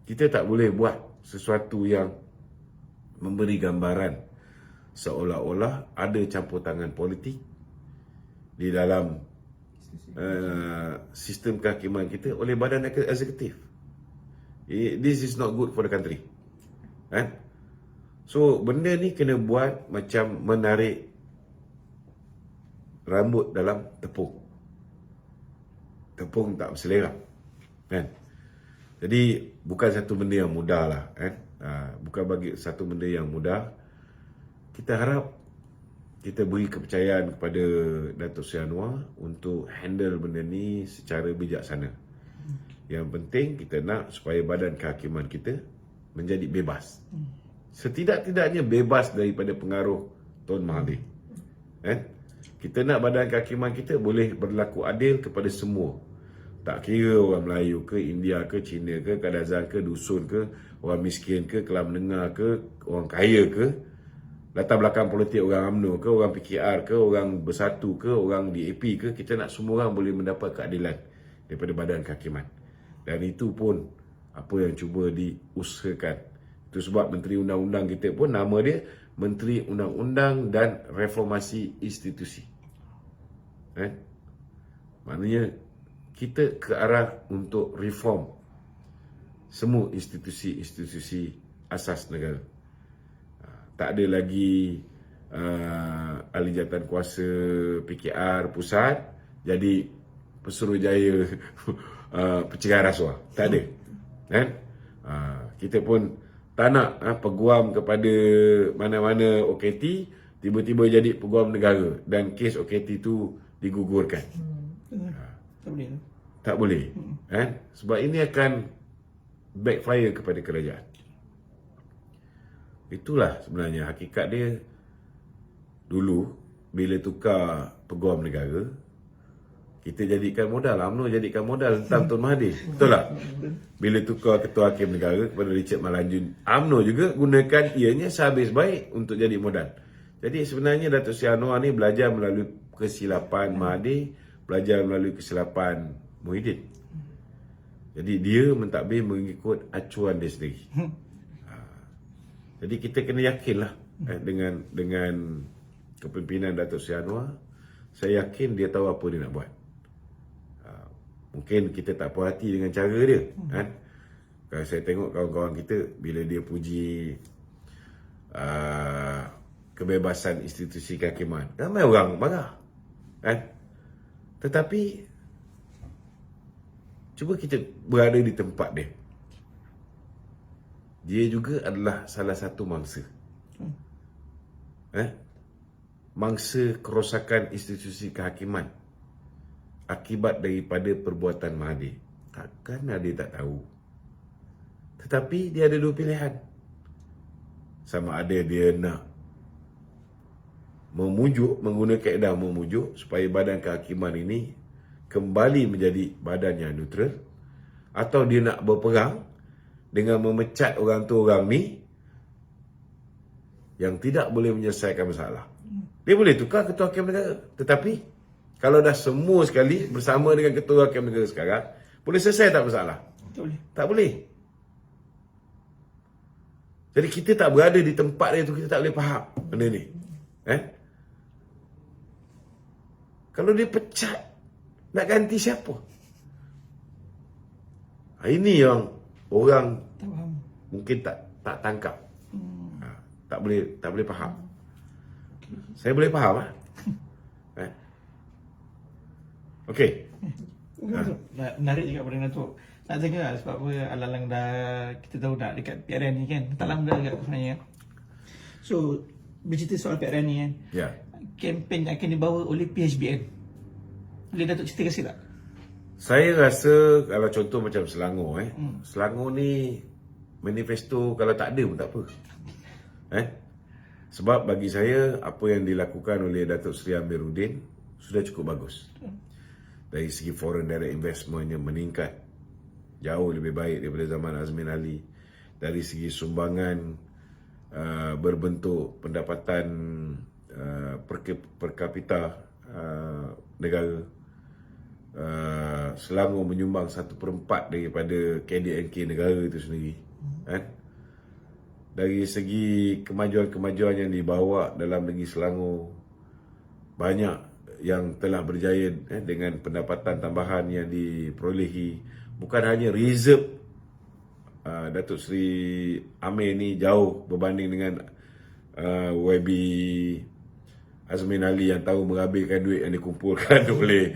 Kita tak boleh buat sesuatu yang memberi gambaran seolah-olah ada campur tangan politik di dalam sistem kehakiman kita oleh badan eksekutif. This is not good for the country. So benda ni kena buat macam menarik rambut dalam tepung. Tepung tak berselera. Jadi bukan satu benda yang mudah lah. Bukan bagi satu benda yang mudah. Kita harap kita beri kepercayaan kepada Datuk Seri Anwar untuk handle benda ni secara bijaksana. Yang penting kita nak supaya badan kehakiman kita menjadi bebas. Setidak-tidaknya bebas daripada pengaruh Tun Mahathir. Kita nak badan kehakiman kita boleh berlaku adil kepada semua. Tak kira orang Melayu ke, India ke, Cina ke, Kadazan ke, dusun ke, orang miskin ke, kelas menengah ke, orang kaya ke, latar belakang politik orang UMNO ke, orang PKR ke, orang Bersatu ke, orang DAP ke, kita nak semua orang boleh mendapat keadilan daripada badan kehakiman. Dan itu pun apa yang cuba diusahakan. Itu sebab Menteri Undang-Undang kita pun nama dia Menteri Undang-Undang dan Reformasi Institusi. Maknanya kita ke arah untuk reform semua institusi-institusi asas negara. Tak ada lagi ahli jawatan kuasa PKR pusat jadi Pesuruhjaya pencegahan rasuah. Tak ada. Kita pun tak nak peguam kepada mana-mana OKT tiba-tiba jadi peguam negara dan kes OKT tu digugurkan. Tak boleh. Tak boleh. Sebab ini akan backfire kepada kerajaan. Itulah sebenarnya hakikat dia. Dulu bila tukar peguam negara, kita jadikan modal, UMNO jadikan modal tentang Tun Mahathir. Betul tak? Bila tukar Ketua Hakim Negara kepada Richard Malanjun, UMNO juga gunakan ianya sehabis baik untuk jadi modal. Jadi sebenarnya Datuk Seri Anwar ni belajar melalui kesilapan Mahathir, belajar melalui kesilapan Muhyiddin. Jadi dia mentadbir mengikut acuan dia sendiri. Jadi kita kena yakinlah dengan kepimpinan Datuk Seri Anwar. Saya yakin dia tahu apa dia nak buat. Mungkin kita tak puas hati dengan cara dia, kan? Kalau saya tengok kawan-kawan kita bila dia puji kebebasan institusi kehakiman, ramai orang marah, kan? Tetapi cuba kita berada di tempat dia. Dia juga adalah salah satu mangsa. Mangsa kerosakan institusi kehakiman akibat daripada perbuatan Mahathir. Takkan dia tak tahu. Tetapi dia ada dua pilihan. Sama ada dia nak memujuk, menggunakan kaedah memujuk supaya badan kehakiman ini kembali menjadi badan yang neutral, atau dia nak berperang dengan memecat orang tu orang ni yang tidak boleh menyelesaikan masalah. Dia boleh tukar Ketua Hakim Negara, tetapi kalau dah semua sekali bersama dengan Ketua Hakim Negara sekarang, boleh selesai tak masalah? Tak boleh. Tak boleh. Jadi kita tak berada di tempat dia tu, kita tak boleh faham benda ni. Kalau dia pecat, nak ganti siapa? Ini yang orang Tak faham. mungkin tak tangkap. Tak boleh faham. Saya boleh faham lah. Okey. Menarik juga pada Datuk. Nak jaga lah sebab apa alang-alang dah kita tahu nak dekat PRN ni kan. Tak lama dah dekat sebenarnya. So, bercerita soal PRN ni kan. Ya. Kempen akan dibawa oleh PHBN. Boleh Datuk cerita kasih tak? Saya rasa kalau contoh macam Selangor Selangor ni manifesto kalau tak ada pun tak apa. Sebab bagi saya apa yang dilakukan oleh Datuk Seri Amiruddin sudah cukup bagus. Dari segi foreign direct investmentnya meningkat jauh lebih baik daripada zaman Azmin Ali. Dari segi sumbangan berbentuk pendapatan per kapita negara, Selangor menyumbang 1/4 daripada KDNK negara itu sendiri. Dari segi kemajuan-kemajuan yang dibawa dalam negeri Selangor, banyak yang telah berjaya dengan pendapatan tambahan yang diperolehi. Bukan hanya reserve Datuk Seri Amir ni jauh berbanding dengan YB Azmin Ali yang tahu menghabiskan duit yang dikumpulkan oleh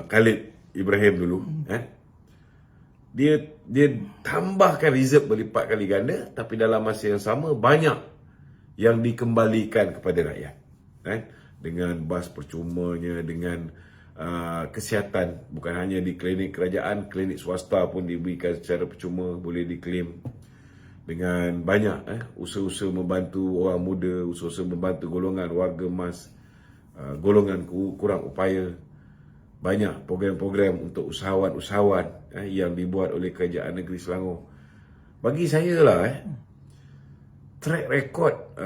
Khalid Ibrahim dulu. Dia tambahkan reserve berlipat kali ganda, tapi dalam masa yang sama banyak yang dikembalikan kepada rakyat. Dengan bas percumanya, dengan kesihatan, bukan hanya di klinik kerajaan, klinik swasta pun diberikan secara percuma, boleh diklaim. Dengan banyak usaha-usaha membantu orang muda, usaha-usaha membantu golongan warga emas, golongan kurang upaya. Banyak program-program untuk usahawan-usahawan yang dibuat oleh Kerajaan Negeri Selangor. Bagi saya lah, track record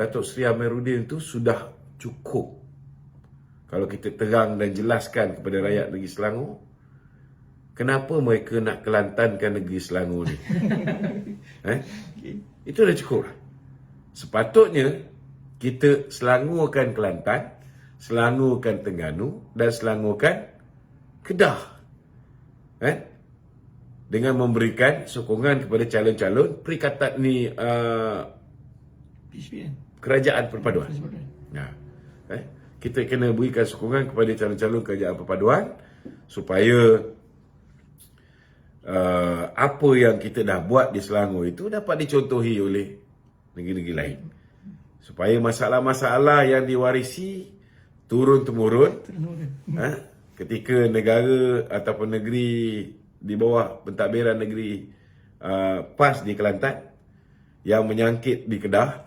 Datuk Seri Amiruddin itu sudah cukup. Kalau kita terang dan jelaskan kepada rakyat negeri Selangor, kenapa mereka nak kelantankan negeri Selangor ni? Itu dah cukup. Sepatutnya kita Selangorkan Kelantan, Selangorkan Terengganu dan Selangorkan Kedah. Dengan memberikan sokongan kepada calon-calon perikatan ni PHBN. Kerajaan Perpaduan. Kita kena berikan sokongan kepada calon-calon kerajaan perpaduan supaya apa yang kita dah buat di Selangor itu dapat dicontohi oleh negeri-negeri lain. Supaya masalah-masalah yang diwarisi turun-temurun ketika negara ataupun negeri di bawah pentadbiran negeri PAS di Kelantan yang menyangkit di Kedah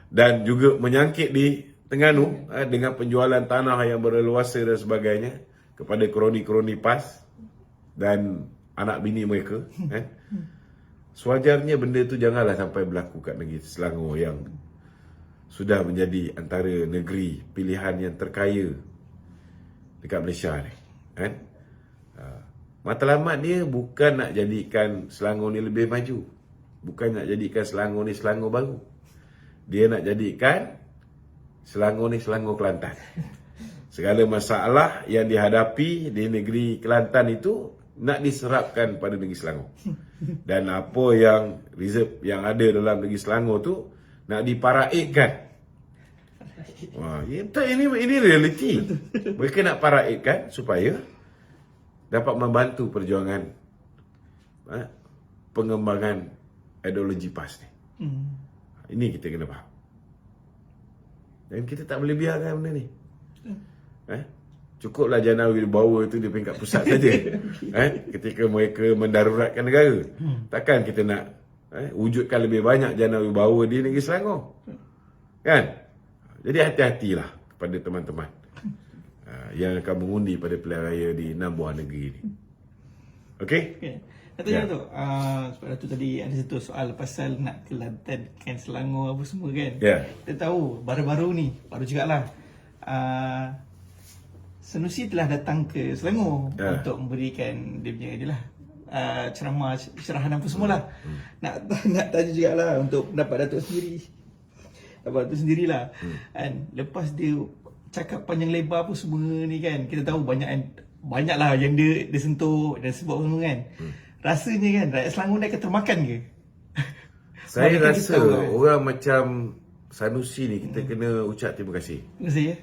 dan juga menyangkit di Terengganu dengan penjualan tanah yang berleluasa dan sebagainya kepada kroni-kroni PAS dan anak bini mereka. Sewajarnya benda tu janganlah sampai berlaku kat negeri Selangor yang sudah menjadi antara negeri pilihan yang terkaya dekat Malaysia ni. Matlamat dia bukan nak jadikan Selangor ni lebih maju. Bukan nak jadikan Selangor ni Selangor baru. Dia nak jadikan Selangor ni Selangor Kelantan. Segala masalah yang dihadapi di negeri Kelantan itu nak diserapkan pada negeri Selangor. Dan apa yang reserve yang ada dalam negeri Selangor tu nak diparaikkan. Wah, ini realiti. Mereka nak paraikkan supaya dapat membantu perjuangan pengembangan ideologi PAS ni. Ini kita kena faham. Dan kita tak boleh biarkan benda ni. Cukuplah Janawi bawa itu di peringkat pusat saja. Ketika mereka mendaruratkan negara. Takkan kita nak wujudkan lebih banyak Janawi bawa di negeri Selangor. Kan? Jadi hati-hatilah kepada teman-teman yang akan mengundi pada pilihan raya di 6 buah negeri ini. Okey? Kata tu, sebab Datuk tadi ada satu soal pasal nak Kelantan kan Selangor apa semua kan. Kita tahu baru-baru ni, baru juga lah, Sanusi telah datang ke Selangor untuk memberikan dia punya inilah ceramah, syarahan apa semualah. Nak tanya jugalah untuk pendapat Datuk sendiri. Pendapat Datuk sendirilah. Kan lepas dia cakap panjang lebar apa semua ni kan, kita tahu banyaklah yang dia sentuh dan sebab semua kan. Rasanya kan rakyat Selangor ni akan termakan ke? Saya rasa orang macam Sanusi ni kita kena ucap terima kasih. Terima kasih ya.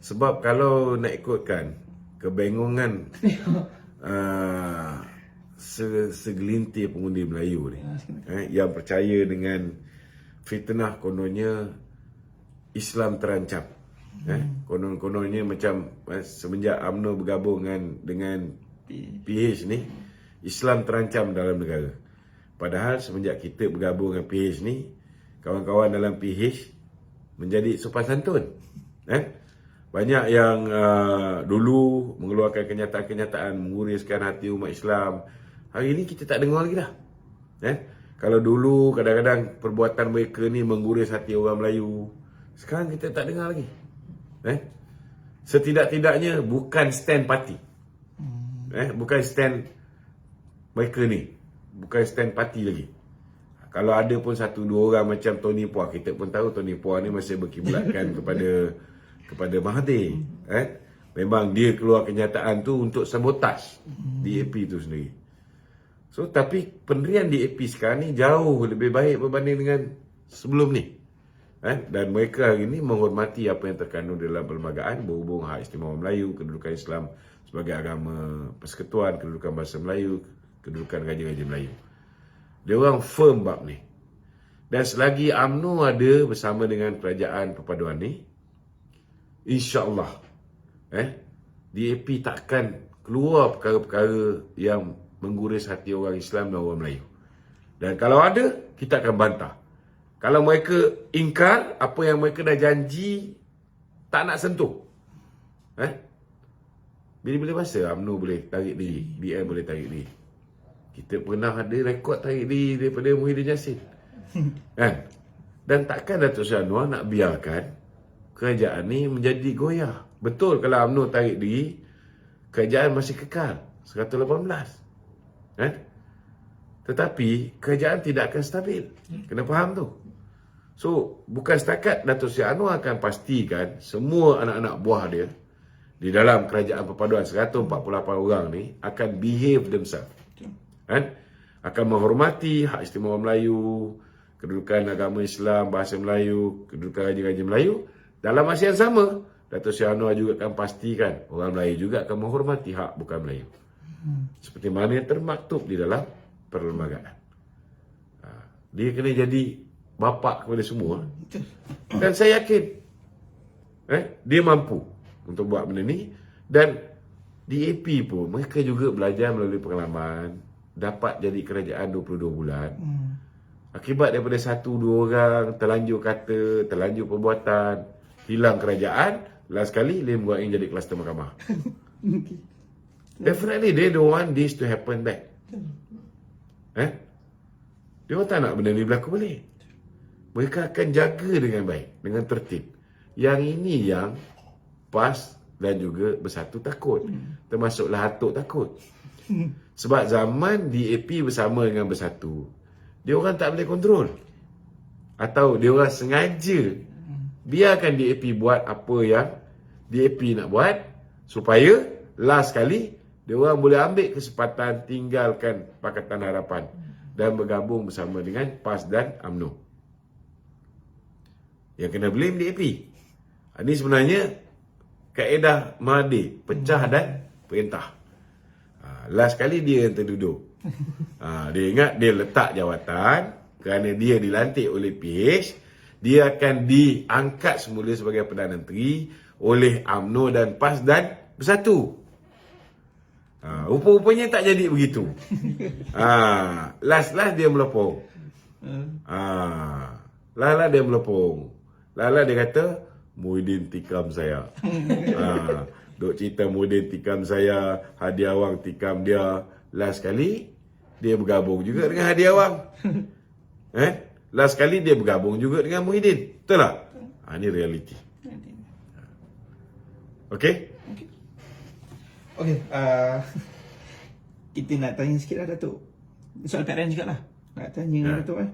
Sebab kalau nak ikutkan kebengongan segelintir pengundi Melayu ni yang percaya dengan fitnah kononnya Islam terancam. Konon-kononnya macam semenjak UMNO bergabung dengan PH ni, Islam terancam dalam negara. Padahal semenjak kita bergabung dengan PH ni, kawan-kawan dalam PH menjadi sopan santun. Banyak yang dulu mengeluarkan kenyataan-kenyataan menguriskan hati umat Islam. Hari ini kita tak dengar lagi dah. Kalau dulu kadang-kadang perbuatan mereka ni mengguris hati orang Melayu, sekarang kita tak dengar lagi. Setidak-tidaknya bukan stand parti. Bukan stand mereka ni. Bukan stand parti lagi. Kalau ada pun 1-2 orang macam Tony Puah, kita pun tahu Tony Puah ni masih berkiblatkan kepada Mahathir. Memang dia keluar kenyataan tu untuk sabotaj DAP tu sendiri. So tapi pendirian DAP sekarang ni jauh lebih baik berbanding dengan sebelum ni. Dan mereka hari ini menghormati apa yang terkandung dalam perlembagaan berhubung hak istimewa Melayu, kedudukan Islam sebagai agama persekutuan, kedudukan bahasa Melayu, kedudukan raja-raja Melayu. Dia orang firm bab ni. Dan selagi UMNO ada bersama dengan kerajaan perpaduan ni, insya-Allah DAP takkan keluar perkara-perkara yang mengguris hati orang Islam dan orang Melayu. Dan kalau ada, kita akan bantah. Kalau mereka ingkar apa yang mereka dah janji tak nak sentuh. Bila-bila masa UMNO boleh tarik diri, BN boleh tarik diri. Kita pernah ada rekod tarik diri daripada Muhyiddin Yassin. Dan takkan Datuk Seri Anwar nak biarkan kerajaan ni menjadi goyah. Betul kalau UMNO tarik diri, kerajaan masih kekal 118. Tetapi kerajaan tidak akan stabil. Kena faham tu. So, bukan setakat Datuk Seri Anwar akan pastikan semua anak-anak buah dia di dalam kerajaan perpaduan 148 orang ni akan behave themselves. Akan menghormati hak istimewa Melayu, kedudukan agama Islam, bahasa Melayu, kedudukan raja-raja Melayu. Dalam masa yang sama, Datuk Seri Anwar juga akan pastikan orang Melayu juga akan menghormati hak bukan Melayu. Seperti mana yang termaktub di dalam perlembagaan. Dia kena jadi bapa kepada semua. Dan saya yakin dia mampu untuk buat benda ni. Dan DAP pun mereka juga belajar melalui pengalaman, dapat jadi kerajaan 22 bulan. Akibat daripada satu dua orang terlanjur kata, terlanjur perbuatan, hilang kerajaan, last kali Lim Guan Eng jadi kluster mahkamah. Okay. Definitely they don't want this to happen back. Dia orang tak nak benda ni berlaku balik. Mereka akan jaga dengan baik, dengan tertib. Yang ini yang PAS dan juga Bersatu takut. Termasuklah Atuk takut. Sebab zaman DAP bersama dengan Bersatu, dia orang tak boleh kontrol. Atau dia orang sengaja biarkan DAP buat apa yang DAP nak buat, supaya last kali dia orang boleh ambil kesempatan tinggalkan Pakatan Harapan dan bergabung bersama dengan PAS dan UMNO. Yang kena blame DAP. Ini sebenarnya kaedah Mahathir, pecah dan perintah. Last kali dia yang terduduk. Dia ingat dia letak jawatan kerana dia dilantik oleh PH, dia akan diangkat semula sebagai Perdana Menteri oleh UMNO dan PAS dan Bersatu. Rupa-rupanya tak jadi begitu. Last dia melopong. Lala dia melopong. Lala dia kata, Muhyiddin tikam saya. Duk cerita Muhyiddin tikam saya, Hadi Awang tikam dia. Last kali dia bergabung juga dengan Hadi Awang. Last kali dia bergabung juga dengan Muhyiddin. Betul tak? Ini realiti. Okay? Okay, kita nak tanya sikit lah Datuk. Soal PRN jugalah. Nak tanya Datuk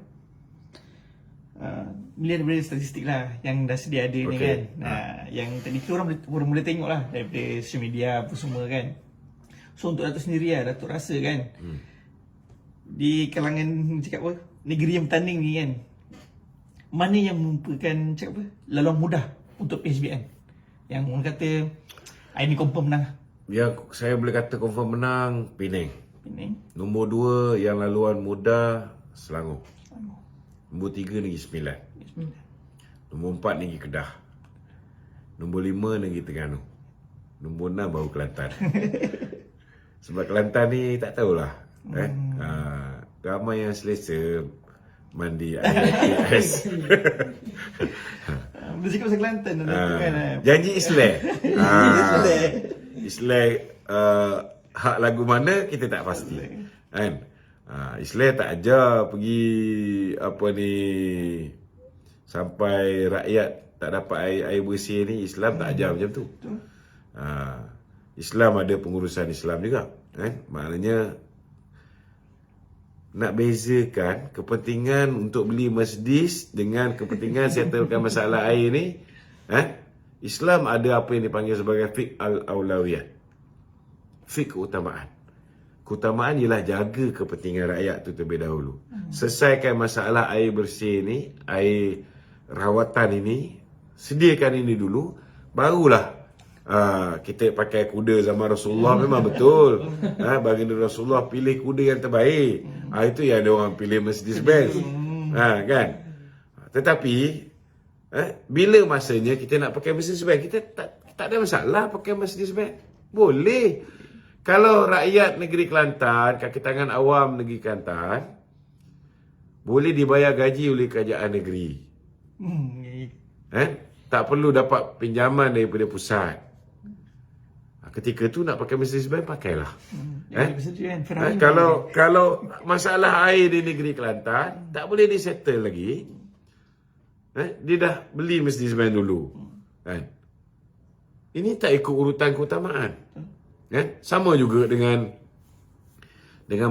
bila daripada statistik lah yang dah sedia ada ni kan. Yang tadi kita orang boleh tengok lah daripada social media apa semua kan. So untuk Datuk sendiri lah, Datuk rasa kan di kalangan cakap apa, negeri yang bertanding ni kan, mana yang merupakan cakap apa, laluan mudah untuk PHBN? Yang orang kata ini confirm menang. Yang saya boleh kata confirm menang, Penang. Nombor 2 yang laluan mudah, Selangor. Nombor 3 Negeri Sembilan. Nombor 4 Negeri Kedah. Nombor 5 Negeri Terengganu. Nombor 6 baru Kelantan. Sebab Kelantan ni tak tahulah. Ramai yang selesa mandi air APS. Boleh cakap pasal Kelantan kan. Janji Islam. Islam hak lagu mana kita tak pasti. Kan? Islam tak ajar pergi apa ni sampai rakyat tak dapat air bersih ni. Islam tak ajar macam tu. Islam ada pengurusan Islam juga, kan? Maknanya nak bezakan kepentingan untuk beli Mercedes dengan kepentingan settlekan masalah air ni. Islam ada apa yang dipanggil sebagai fiqh al-awlawiyah. Fiqh keutamaan. Keutamaan ialah jaga kepentingan rakyat tu terlebih dahulu. Selesaikan masalah air bersih ni, air rawatan ini, sediakan ini dulu, barulah kita pakai kuda zaman Rasulullah. Memang betul. Baginda Rasulullah pilih kuda yang terbaik. Itu yang ada orang pilih Mercedes-Benz. Kan? Tetapi bila masanya kita nak pakai Mercedes-Benz, kita tak ada masalah pakai Mercedes-Benz. Boleh. Kalau rakyat negeri Kelantan, kaki tangan awam negeri Kelantan, boleh dibayar gaji oleh kerajaan negeri. Tak perlu dapat pinjaman daripada pusat. Ketika tu nak pakai Mercedes-Benz, pakailah. Kalau masalah air di negeri Kelantan tak boleh disettle lagi, dia dah beli Mercedes-Benz dulu. Ini tak ikut urutan keutamaan. Sama juga dengan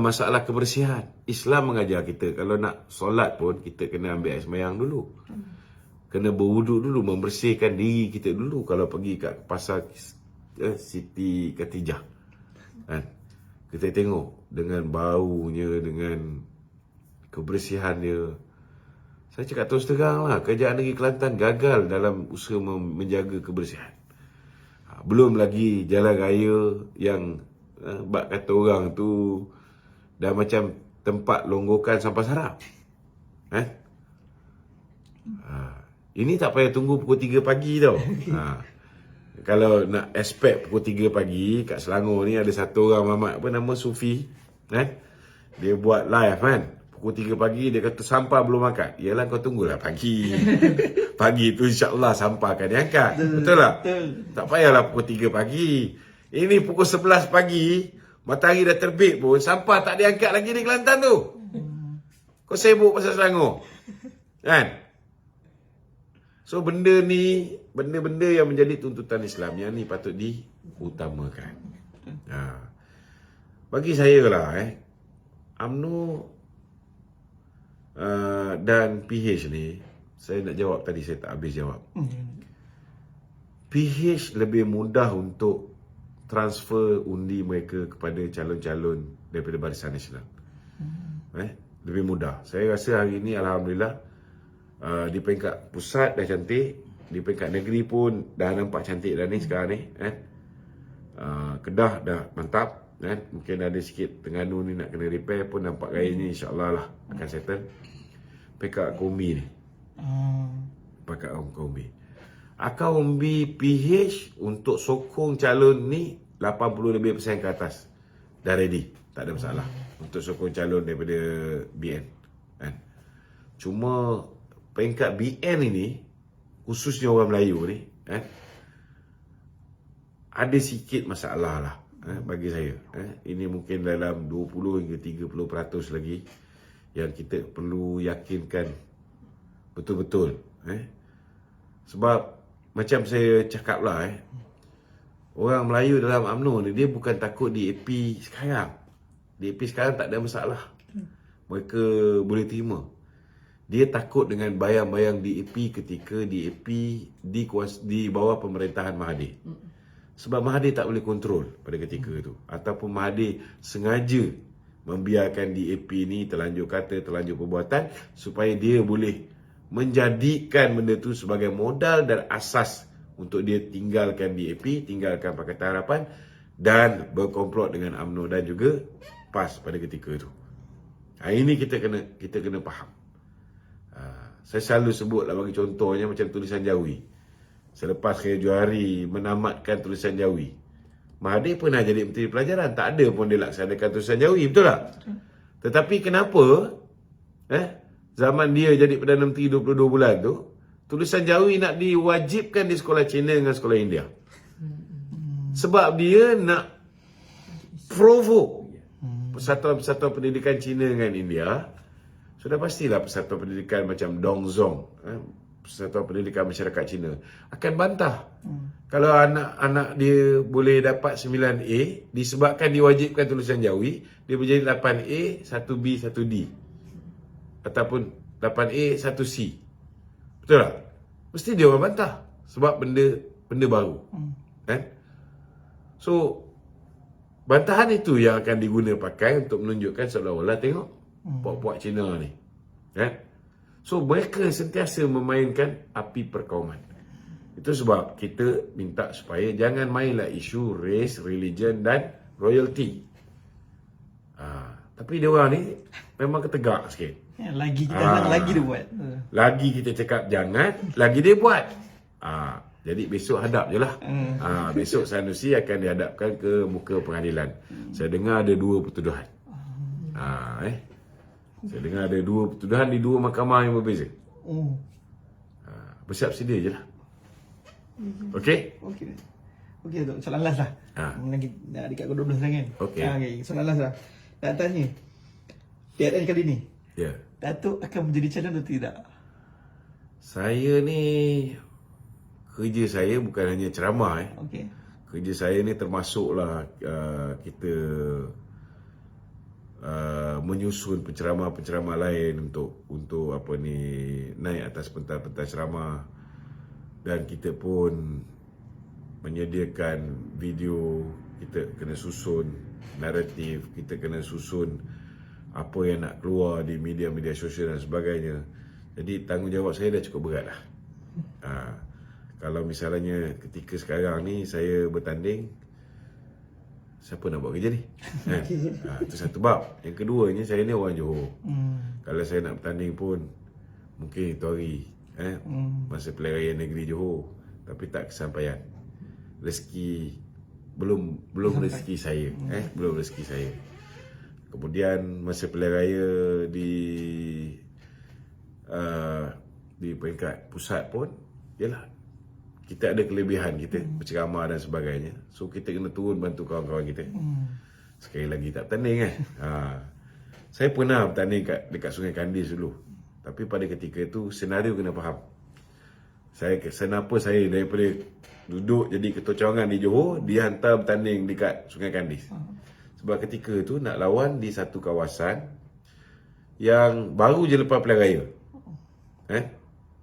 masalah kebersihan. Islam mengajar kita kalau nak solat pun kita kena ambil air sembahyang dulu. Kena berwuduk dulu, membersihkan diri kita dulu kalau pergi kat pasar Siti Khatijah. Kita tengok dengan baunya, dengan kebersihan dia. Saya cakap terus terang lah, kerajaan negeri Kelantan gagal dalam usaha menjaga kebersihan. Belum lagi jalan raya yang bak kata orang tu dah macam tempat longgokan sampah sarap. Ini tak payah tunggu pukul 3 pagi tau. Kalau nak expect pukul 3 pagi, kat Selangor ni ada satu orang mamat apa nama Sufi. Dia buat live kan. pukul 3 pagi, dia kata sampah belum angkat. Yalah, kau tunggulah pagi. Pagi tu insya-Allah sampah akan diangkat. Betul tak? Betul. Tak payahlah pukul 3 pagi. Ini pukul 11 pagi, matahari dah terbit pun, sampah tak diangkat lagi di Kelantan tu. Kau sibuk pasal Selangor. Kan? So benda ni, benda-benda yang menjadi tuntutan Islam yang ni patut diutamakan. Bagi saya lah UMNO dan PH ni, saya nak jawab tadi, saya tak habis jawab. PH lebih mudah untuk transfer undi mereka kepada calon-calon daripada Barisan Nasional. Lebih mudah. Saya rasa hari ini Alhamdulillah di peringkat pusat dah cantik, di peringkat negeri pun dah nampak cantik dah ni sekarang ni. Kedah dah mantap. Mungkin ada sikit Terengganu ni nak kena repair pun, nampak gayanya insya-Allah lah akan settle. Pekat Kombi ni. Pekat Kombi. Akar umbi PH untuk sokong calon ni 80% lebih ke atas. Dah ready. Tak ada masalah. Untuk sokong calon daripada BN. Cuma peringkat BN ini, khususnya orang Melayu ni, ada sikit masalah lah bagi saya. Ini mungkin dalam 20 hingga 30% lagi yang kita perlu yakinkan betul-betul. Sebab macam saya cakap lah, orang Melayu dalam UMNO ni, dia bukan takut DAP sekarang. DAP sekarang tak ada masalah. Mereka boleh terima. Dia takut dengan bayang-bayang DAP ketika DAP di bawah pemerintahan Mahathir. Sebab Mahathir tak boleh kontrol pada ketika itu. Ataupun Mahathir sengaja membiarkan DAP ni terlanjur kata, terlanjur perbuatan, supaya dia boleh menjadikan benda tu sebagai modal dan asas untuk dia tinggalkan DAP, tinggalkan Pakatan Harapan dan berkomplot dengan UMNO dan juga PAS pada ketika itu. Ini kita kena faham. Saya selalu sebutlah, bagi contohnya macam tulisan Jawi. Selepas Khairul Johari menamatkan tulisan Jawi, Mahathir pernah jadi Menteri Pelajaran, tak ada pun dia laksanakan tulisan Jawi, betul tak? Tetapi kenapa zaman dia jadi Perdana Menteri 22 bulan tu, tulisan Jawi nak diwajibkan di sekolah Cina dengan sekolah India. Sebab dia nak provoke persatuan-persatuan pendidikan Cina dengan India. Sudah pastilah persatuan pendidikan macam Dongzong, persatuan pendidikan masyarakat Cina, akan bantah. Kalau anak-anak dia boleh dapat 9A, disebabkan diwajibkan tulisan Jawi, dia menjadi 8A, 1B, 1D. Ataupun 8A, 1C. Betul tak? Mesti dia orang bantah. Sebab benda baru. So, bantahan itu yang akan diguna pakai untuk menunjukkan seolah-olah tengok puak-puak Cina ni. So, mereka sentiasa memainkan api perkauman. Itu sebab kita minta supaya jangan mainlah isu race, religion dan royalty. Tapi dia orang ni memang ketegak sikit. Lagi dia buat. Lagi kita cakap jangan, lagi dia buat. Jadi besok hadap je lah. Besok Sanusi akan dihadapkan ke muka pengadilan. Saya dengar ada 2 pertuduhan. Saya dengar ada 2 pertuduhan di 2 mahkamah yang berbeza. Bersiap sedia je lah. Okey? Okey, Datuk. Soalan last lah. Lagi dah dekat ke 12 kan? Okey. Soalan last lah. Nak tanya. PRN kali ni. Ya. Datuk akan menjadi calon atau tidak? Saya ni, kerja saya bukan hanya ceramah. Okey. Kerja saya ni termasuklah kita menyusun penceramah-penceramah lain untuk apa ni, naik atas pentas-pentas ceramah. Dan kita pun menyediakan video, kita kena susun naratif, kita kena susun apa yang nak keluar di media-media sosial dan sebagainya. Jadi tanggungjawab saya dah cukup berat lah. Kalau misalnya ketika sekarang ni saya bertanding, siapa nak buat kerja ni? Itu satu bab. Yang keduanya, saya ni orang Johor. Kalau saya nak bertanding pun mungkin itu hari masa Pilihan Raya Negeri Johor, tapi tak kesampaian. Rezeki belum rezeki saya. Belum rezeki saya. Kemudian masa pilihan raya di peringkat pusat pun, yalah, kita ada kelebihan kita, berceramah dan sebagainya. So kita kena turun bantu kawan-kawan kita. Sekali lagi tak bertanding kan. Saya pernah bertanding dekat Sungai Kandis dulu. Tapi pada ketika itu senario kena faham. Kenapa saya daripada duduk jadi ketua cawangan di Johor, dia hantar bertanding dekat Sungai Kandis. Sebab ketika itu nak lawan di satu kawasan yang baru je lepas pilihan raya.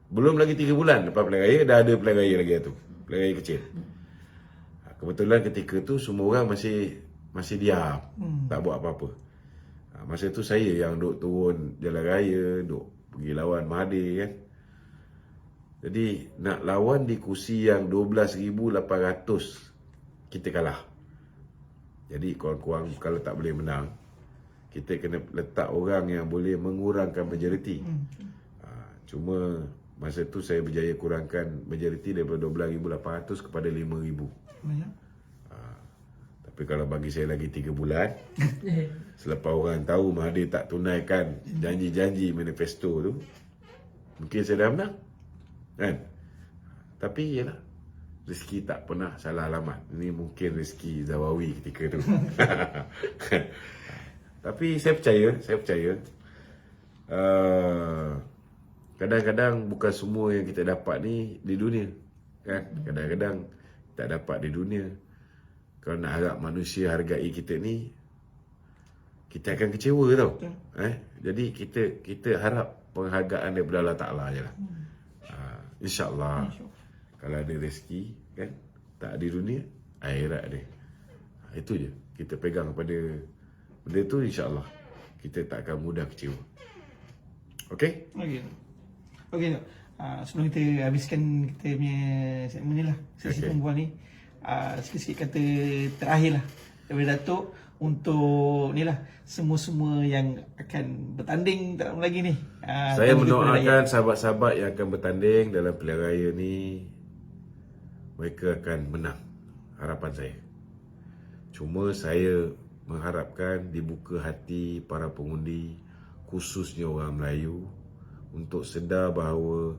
Belum lagi 3 bulan lepas pilihan raya, dah ada pilihan raya lagi tu. Pilihan raya kecil. Kebetulan ketika tu semua orang masih diam, tak buat apa-apa. Masa tu saya yang duk turun jalan raya, duk pergi lawan Mahathir kan. Jadi nak lawan di kursi yang 12,800, kita kalah. Jadi kurang-kurang kalau tak boleh menang, kita kena letak orang yang boleh mengurangkan majoriti. Cuma masa tu saya berjaya kurangkan majoriti daripada 12,800 kepada 5,000. Banyak. Tapi kalau bagi saya lagi 3 bulan, selepas orang tahu Mahathir tak tunaikan janji-janji manifesto tu, mungkin saya dah menang. Kan? Tapi yalah, rezeki tak pernah salah alamat. Ini mungkin rezeki Zawawi ketika tu. Tapi saya percaya kadang-kadang bukan semua yang kita dapat ni di dunia, kan? Kadang-kadang tak dapat di dunia. Kalau nak harap manusia hargai kita ni, kita akan kecewa tau. Jadi kita harap penghargaan daripada Allah Ta'ala je lah. InsyaAllah kalau ada rezeki, kan, tak di dunia, akhirat dia. Itu je. Kita pegang pada benda tu, insyaAllah kita tak akan mudah kecewa. Okey? Okey. Sebelum kita habiskan kita punya segmen ni lah, sesi perempuan ni, sikit-sikit kata terakhir lah daripada Datuk untuk ni lah, semua-semua yang akan bertanding tak lama lagi ni. Saya mendoakan sahabat-sahabat yang akan bertanding dalam pilihan raya ni, mereka akan menang. Harapan saya. Cuma saya mengharapkan dibuka hati para pengundi, khususnya orang Melayu, untuk sedar bahawa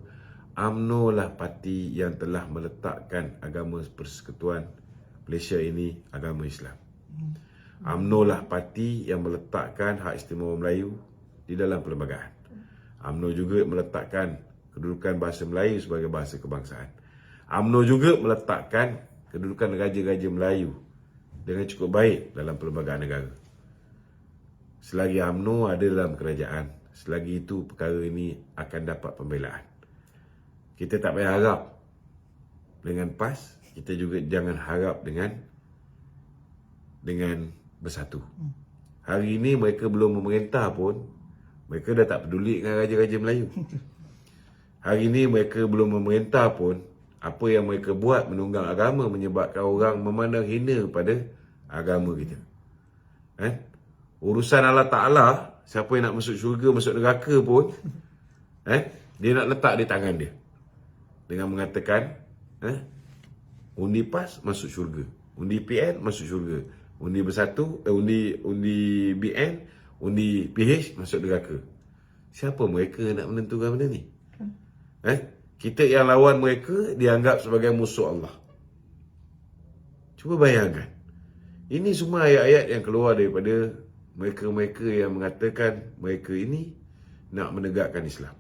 UMNO lah parti yang telah meletakkan agama Persekutuan Malaysia ini agama Islam. UMNO lah parti yang meletakkan hak istimewa Melayu di dalam perlembagaan. UMNO juga meletakkan kedudukan bahasa Melayu sebagai bahasa kebangsaan. UMNO juga meletakkan kedudukan raja-raja Melayu dengan cukup baik dalam perlembagaan negara. Selagi UMNO ada dalam kerajaan, selagi itu perkara ini akan dapat pembelaan. Kita tak payah harap dengan PAS, kita juga jangan harap dengan bersatu. Hari ini mereka belum memerintah pun, mereka dah tak peduli dengan raja-raja Melayu. Hari ini mereka belum memerintah pun, apa yang mereka buat menunggang agama menyebabkan orang memandang hina pada agama kita. Urusan Allah Ta'ala, siapa yang nak masuk syurga, masuk neraka pun, dia nak letak di tangan dia. Dengan mengatakan, undi PAS masuk syurga, undi PN masuk syurga, undi bersatu, undi BN, undi PH masuk neraka. Siapa mereka nak menentukan benda ni? Kita yang lawan mereka dianggap sebagai musuh Allah. Cuba bayangkan. Ini semua ayat-ayat yang keluar daripada mereka-mereka yang mengatakan mereka ini nak menegakkan Islam.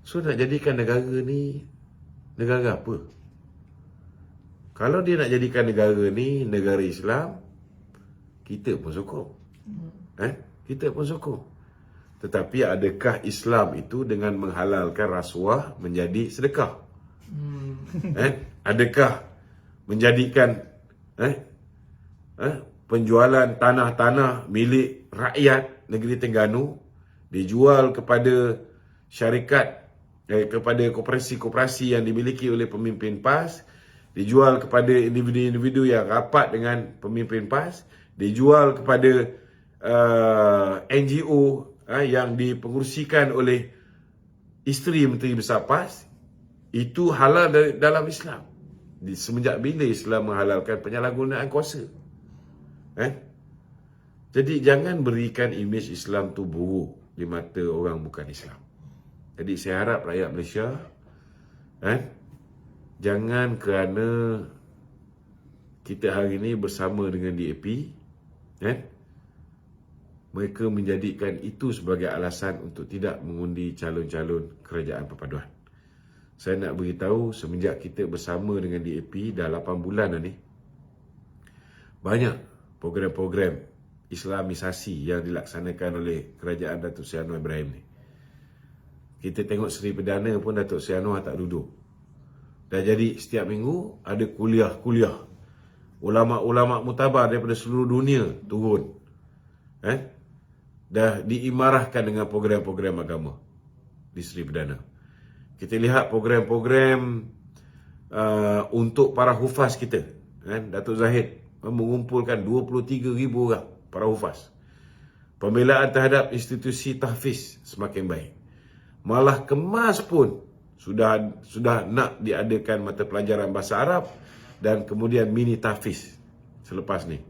So nak jadikan negara ni negara apa? Kalau dia nak jadikan negara ni negara Islam, kita pun sokong. Kita pun sokong. Tetapi adakah Islam itu dengan menghalalkan rasuah menjadi sedekah? Adakah menjadikan penjualan tanah-tanah milik rakyat negeri Terengganu dijual kepada syarikat, kepada koperasi-koperasi yang dimiliki oleh pemimpin PAS, dijual kepada individu-individu yang rapat dengan pemimpin PAS, dijual kepada NGO yang dipengurusikan oleh isteri Menteri Besar PAS, itu halal dalam Islam. Semenjak bila Islam menghalalkan penyalahgunaan kuasa? Jadi jangan berikan imej Islam tu buruk di mata orang bukan Islam. Jadi saya harap rakyat Malaysia jangan kerana kita hari ini bersama dengan DAP mereka menjadikan itu sebagai alasan untuk tidak mengundi calon-calon kerajaan perpaduan. Saya nak beritahu, semenjak kita bersama dengan DAP dah 8 bulan dah ni, banyak program-program Islamisasi yang dilaksanakan oleh kerajaan Datuk Seri Anwar Ibrahim ni. Kita tengok Seri Perdana pun Datuk Seri Anwar tak duduk. Dah jadi setiap minggu ada kuliah-kuliah. Ulama-ulama mutabar daripada seluruh dunia turun. Dah diimarahkan dengan program-program agama di Seri Perdana. Kita lihat program-program untuk para hufaz kita. Datuk Zahid mengumpulkan 23,000 orang para hufaz. Pembelaan terhadap institusi tahfiz semakin baik. Malah Kemas pun sudah nak diadakan mata pelajaran bahasa Arab dan kemudian mini tahfiz selepas ni.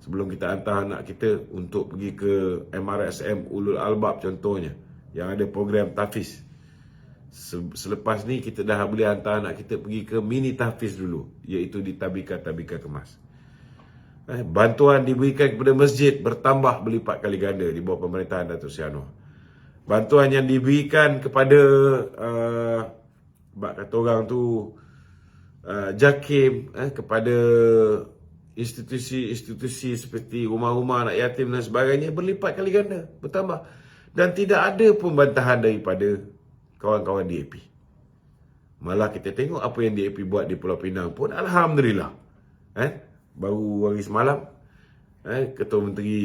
Sebelum kita hantar anak kita untuk pergi ke MRSM Ulul Albab contohnya, yang ada program tahfiz. Selepas ni kita dah boleh hantar anak kita pergi ke mini tahfiz dulu, iaitu di tabika-tabika Kemas. Bantuan diberikan kepada masjid bertambah berlipat kali ganda di bawah pemerintahan Datuk Seri Anwar. Bantuan yang diberikan kepada kata orang tu JAKIM, kepada institusi-institusi seperti rumah-rumah anak yatim dan sebagainya berlipat kali ganda, bertambah. Dan tidak ada pun bantahan daripada kawan-kawan DAP. Malah kita tengok apa yang DAP buat di Pulau Pinang pun, alhamdulillah. Baru hari semalam Ketua Menteri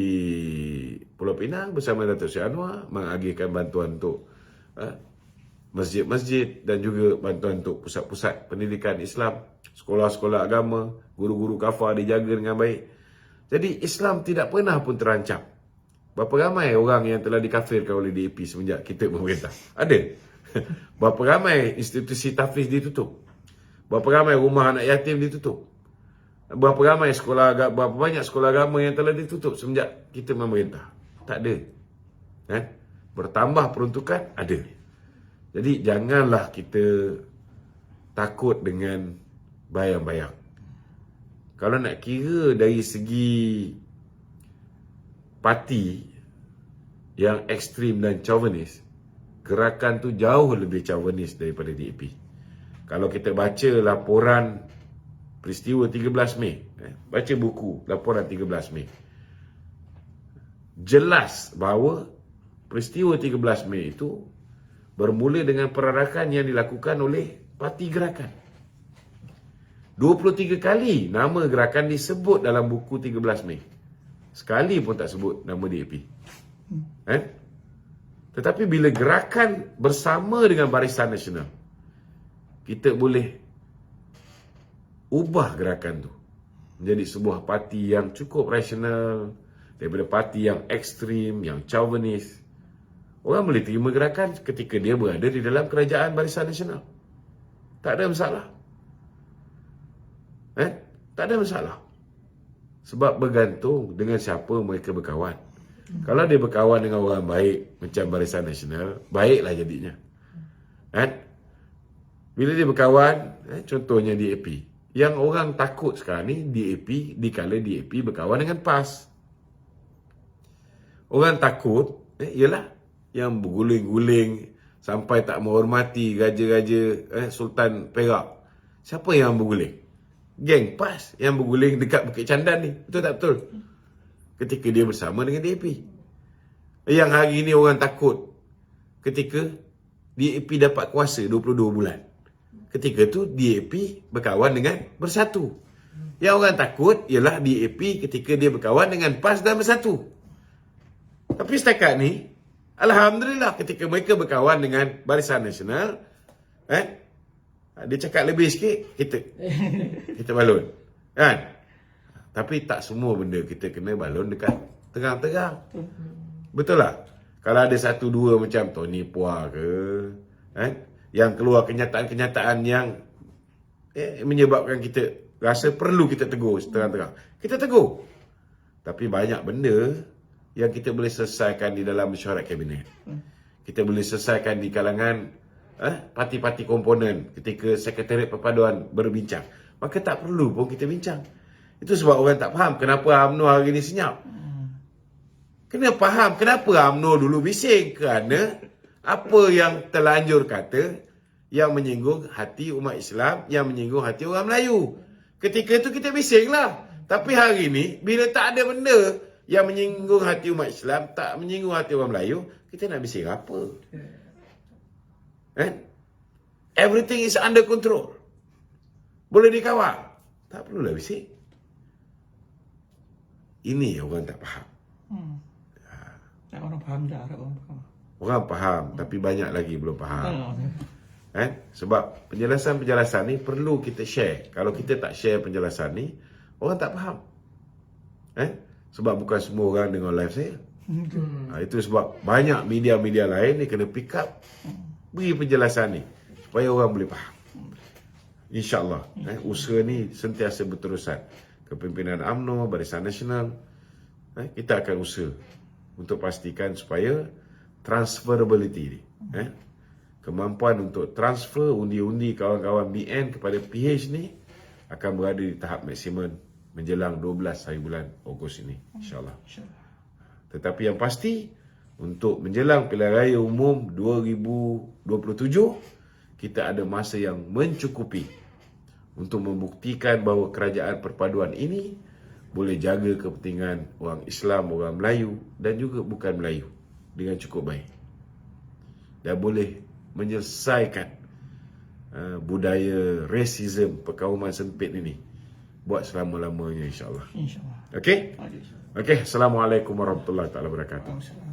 Pulau Pinang bersama Datuk Seri Anwar mengagihkan bantuan untuk masjid-masjid dan juga bantuan untuk pusat-pusat pendidikan Islam, sekolah-sekolah agama, guru-guru kafar dijaga dengan baik. Jadi Islam tidak pernah pun terancam. Berapa ramai orang yang telah dikafirkan oleh DAP semenjak kita memerintah? Ada. Berapa ramai institusi tahfiz ditutup? Berapa ramai rumah anak yatim ditutup? Berapa banyak sekolah agama yang telah ditutup semenjak kita memerintah? Tak ada. Bertambah peruntukan? Ada. Jadi janganlah kita takut dengan bayang-bayang. Kalau nak kira dari segi parti yang ekstrim dan chauvinis, gerakan tu jauh lebih chauvinis daripada DAP. Kalau kita baca laporan peristiwa 13 Mei, baca buku laporan 13 Mei, jelas bahawa peristiwa 13 Mei itu bermula dengan perarakan yang dilakukan oleh parti gerakan. 23 kali nama gerakan disebut dalam buku 13 Mei. Sekali pun tak sebut nama DAP. Tetapi bila gerakan bersama dengan Barisan Nasional, kita boleh ubah gerakan tu menjadi sebuah parti yang cukup rasional daripada parti yang ekstrim, yang chauvinis. Orang boleh terima gerakan ketika dia berada di dalam kerajaan Barisan Nasional. Tak ada masalah. Tak ada masalah. Sebab bergantung dengan siapa mereka berkawan. Kalau dia berkawan dengan orang baik macam Barisan Nasional, baiklah jadinya. Bila dia berkawan, contohnya DAP. Yang orang takut sekarang ni DAP, dikala DAP berkawan dengan PAS. Orang takut ialah yang berguling-guling sampai tak menghormati raja-raja Sultan Perak. Siapa yang berguling? Geng PAS yang berguling dekat Bukit Candan ni. Betul tak betul? Ketika dia bersama dengan DAP. Yang hari ini orang takut ketika DAP dapat kuasa 22 bulan. Ketika tu DAP berkawan dengan Bersatu. Yang orang takut ialah DAP ketika dia berkawan dengan PAS dan Bersatu. Tapi setakat ni, alhamdulillah ketika mereka berkawan dengan Barisan Nasional, dia cakap lebih sikit, kita balon. Tapi tak semua benda kita kena balon dekat terang-terang. Betul tak? Kalau ada satu dua macam Tony Puah ke, yang keluar kenyataan-kenyataan yang menyebabkan kita rasa perlu kita tegur terang-terang, kita tegur. Tapi banyak benda yang kita boleh selesaikan di dalam mesyuarat kabinet. Kita boleh selesaikan di kalangan parti-parti komponen ketika Sekretariat Perpaduan berbincang. Maka tak perlu pun kita bincang. Itu sebab orang tak faham kenapa UMNO hari ini senyap. Kena faham kenapa UMNO dulu bising. Kerana apa yang terlanjur kata yang menyinggung hati umat Islam, yang menyinggung hati orang Melayu. Ketika itu kita bising lah. Tapi hari ini bila tak ada benda yang menyinggung hati umat Islam, tak menyinggung hati orang Melayu, kita nak bising apa? Everything is under control. Boleh dikawal. Tak perlulah bising. Ini orang tak faham. Tak orang faham dah, harap orang faham. Orang faham, tapi banyak lagi belum faham. Sebab penjelasan-penjelasan ni perlu kita share. Kalau kita tak share penjelasan ni, orang tak faham. Sebab bukan semua orang dengar live saya. Itu sebab banyak media-media lain ni kena pick up, beri penjelasan ni supaya orang boleh faham. InsyaAllah usaha ni sentiasa berterusan. Kepimpinan UMNO, Barisan Nasional, kita akan usaha untuk pastikan supaya transferability ni, kemampuan untuk transfer undi-undi kawan-kawan BN kepada PH ni akan berada di tahap maksimum menjelang 12 hari bulan Ogos ini, insyaAllah. Tetapi yang pasti, untuk menjelang pilihan raya umum 2027, kita ada masa yang mencukupi untuk membuktikan bahawa kerajaan perpaduan ini boleh jaga kepentingan orang Islam, orang Melayu dan juga bukan Melayu dengan cukup baik. Dan boleh menyelesaikan budaya rasism, perkauman sempit ini buat selama-lamanya, insyaAllah. InsyaAllah. Okey? Okey. Assalamualaikum warahmatullahi wabarakatuh. Waalaikumsalam.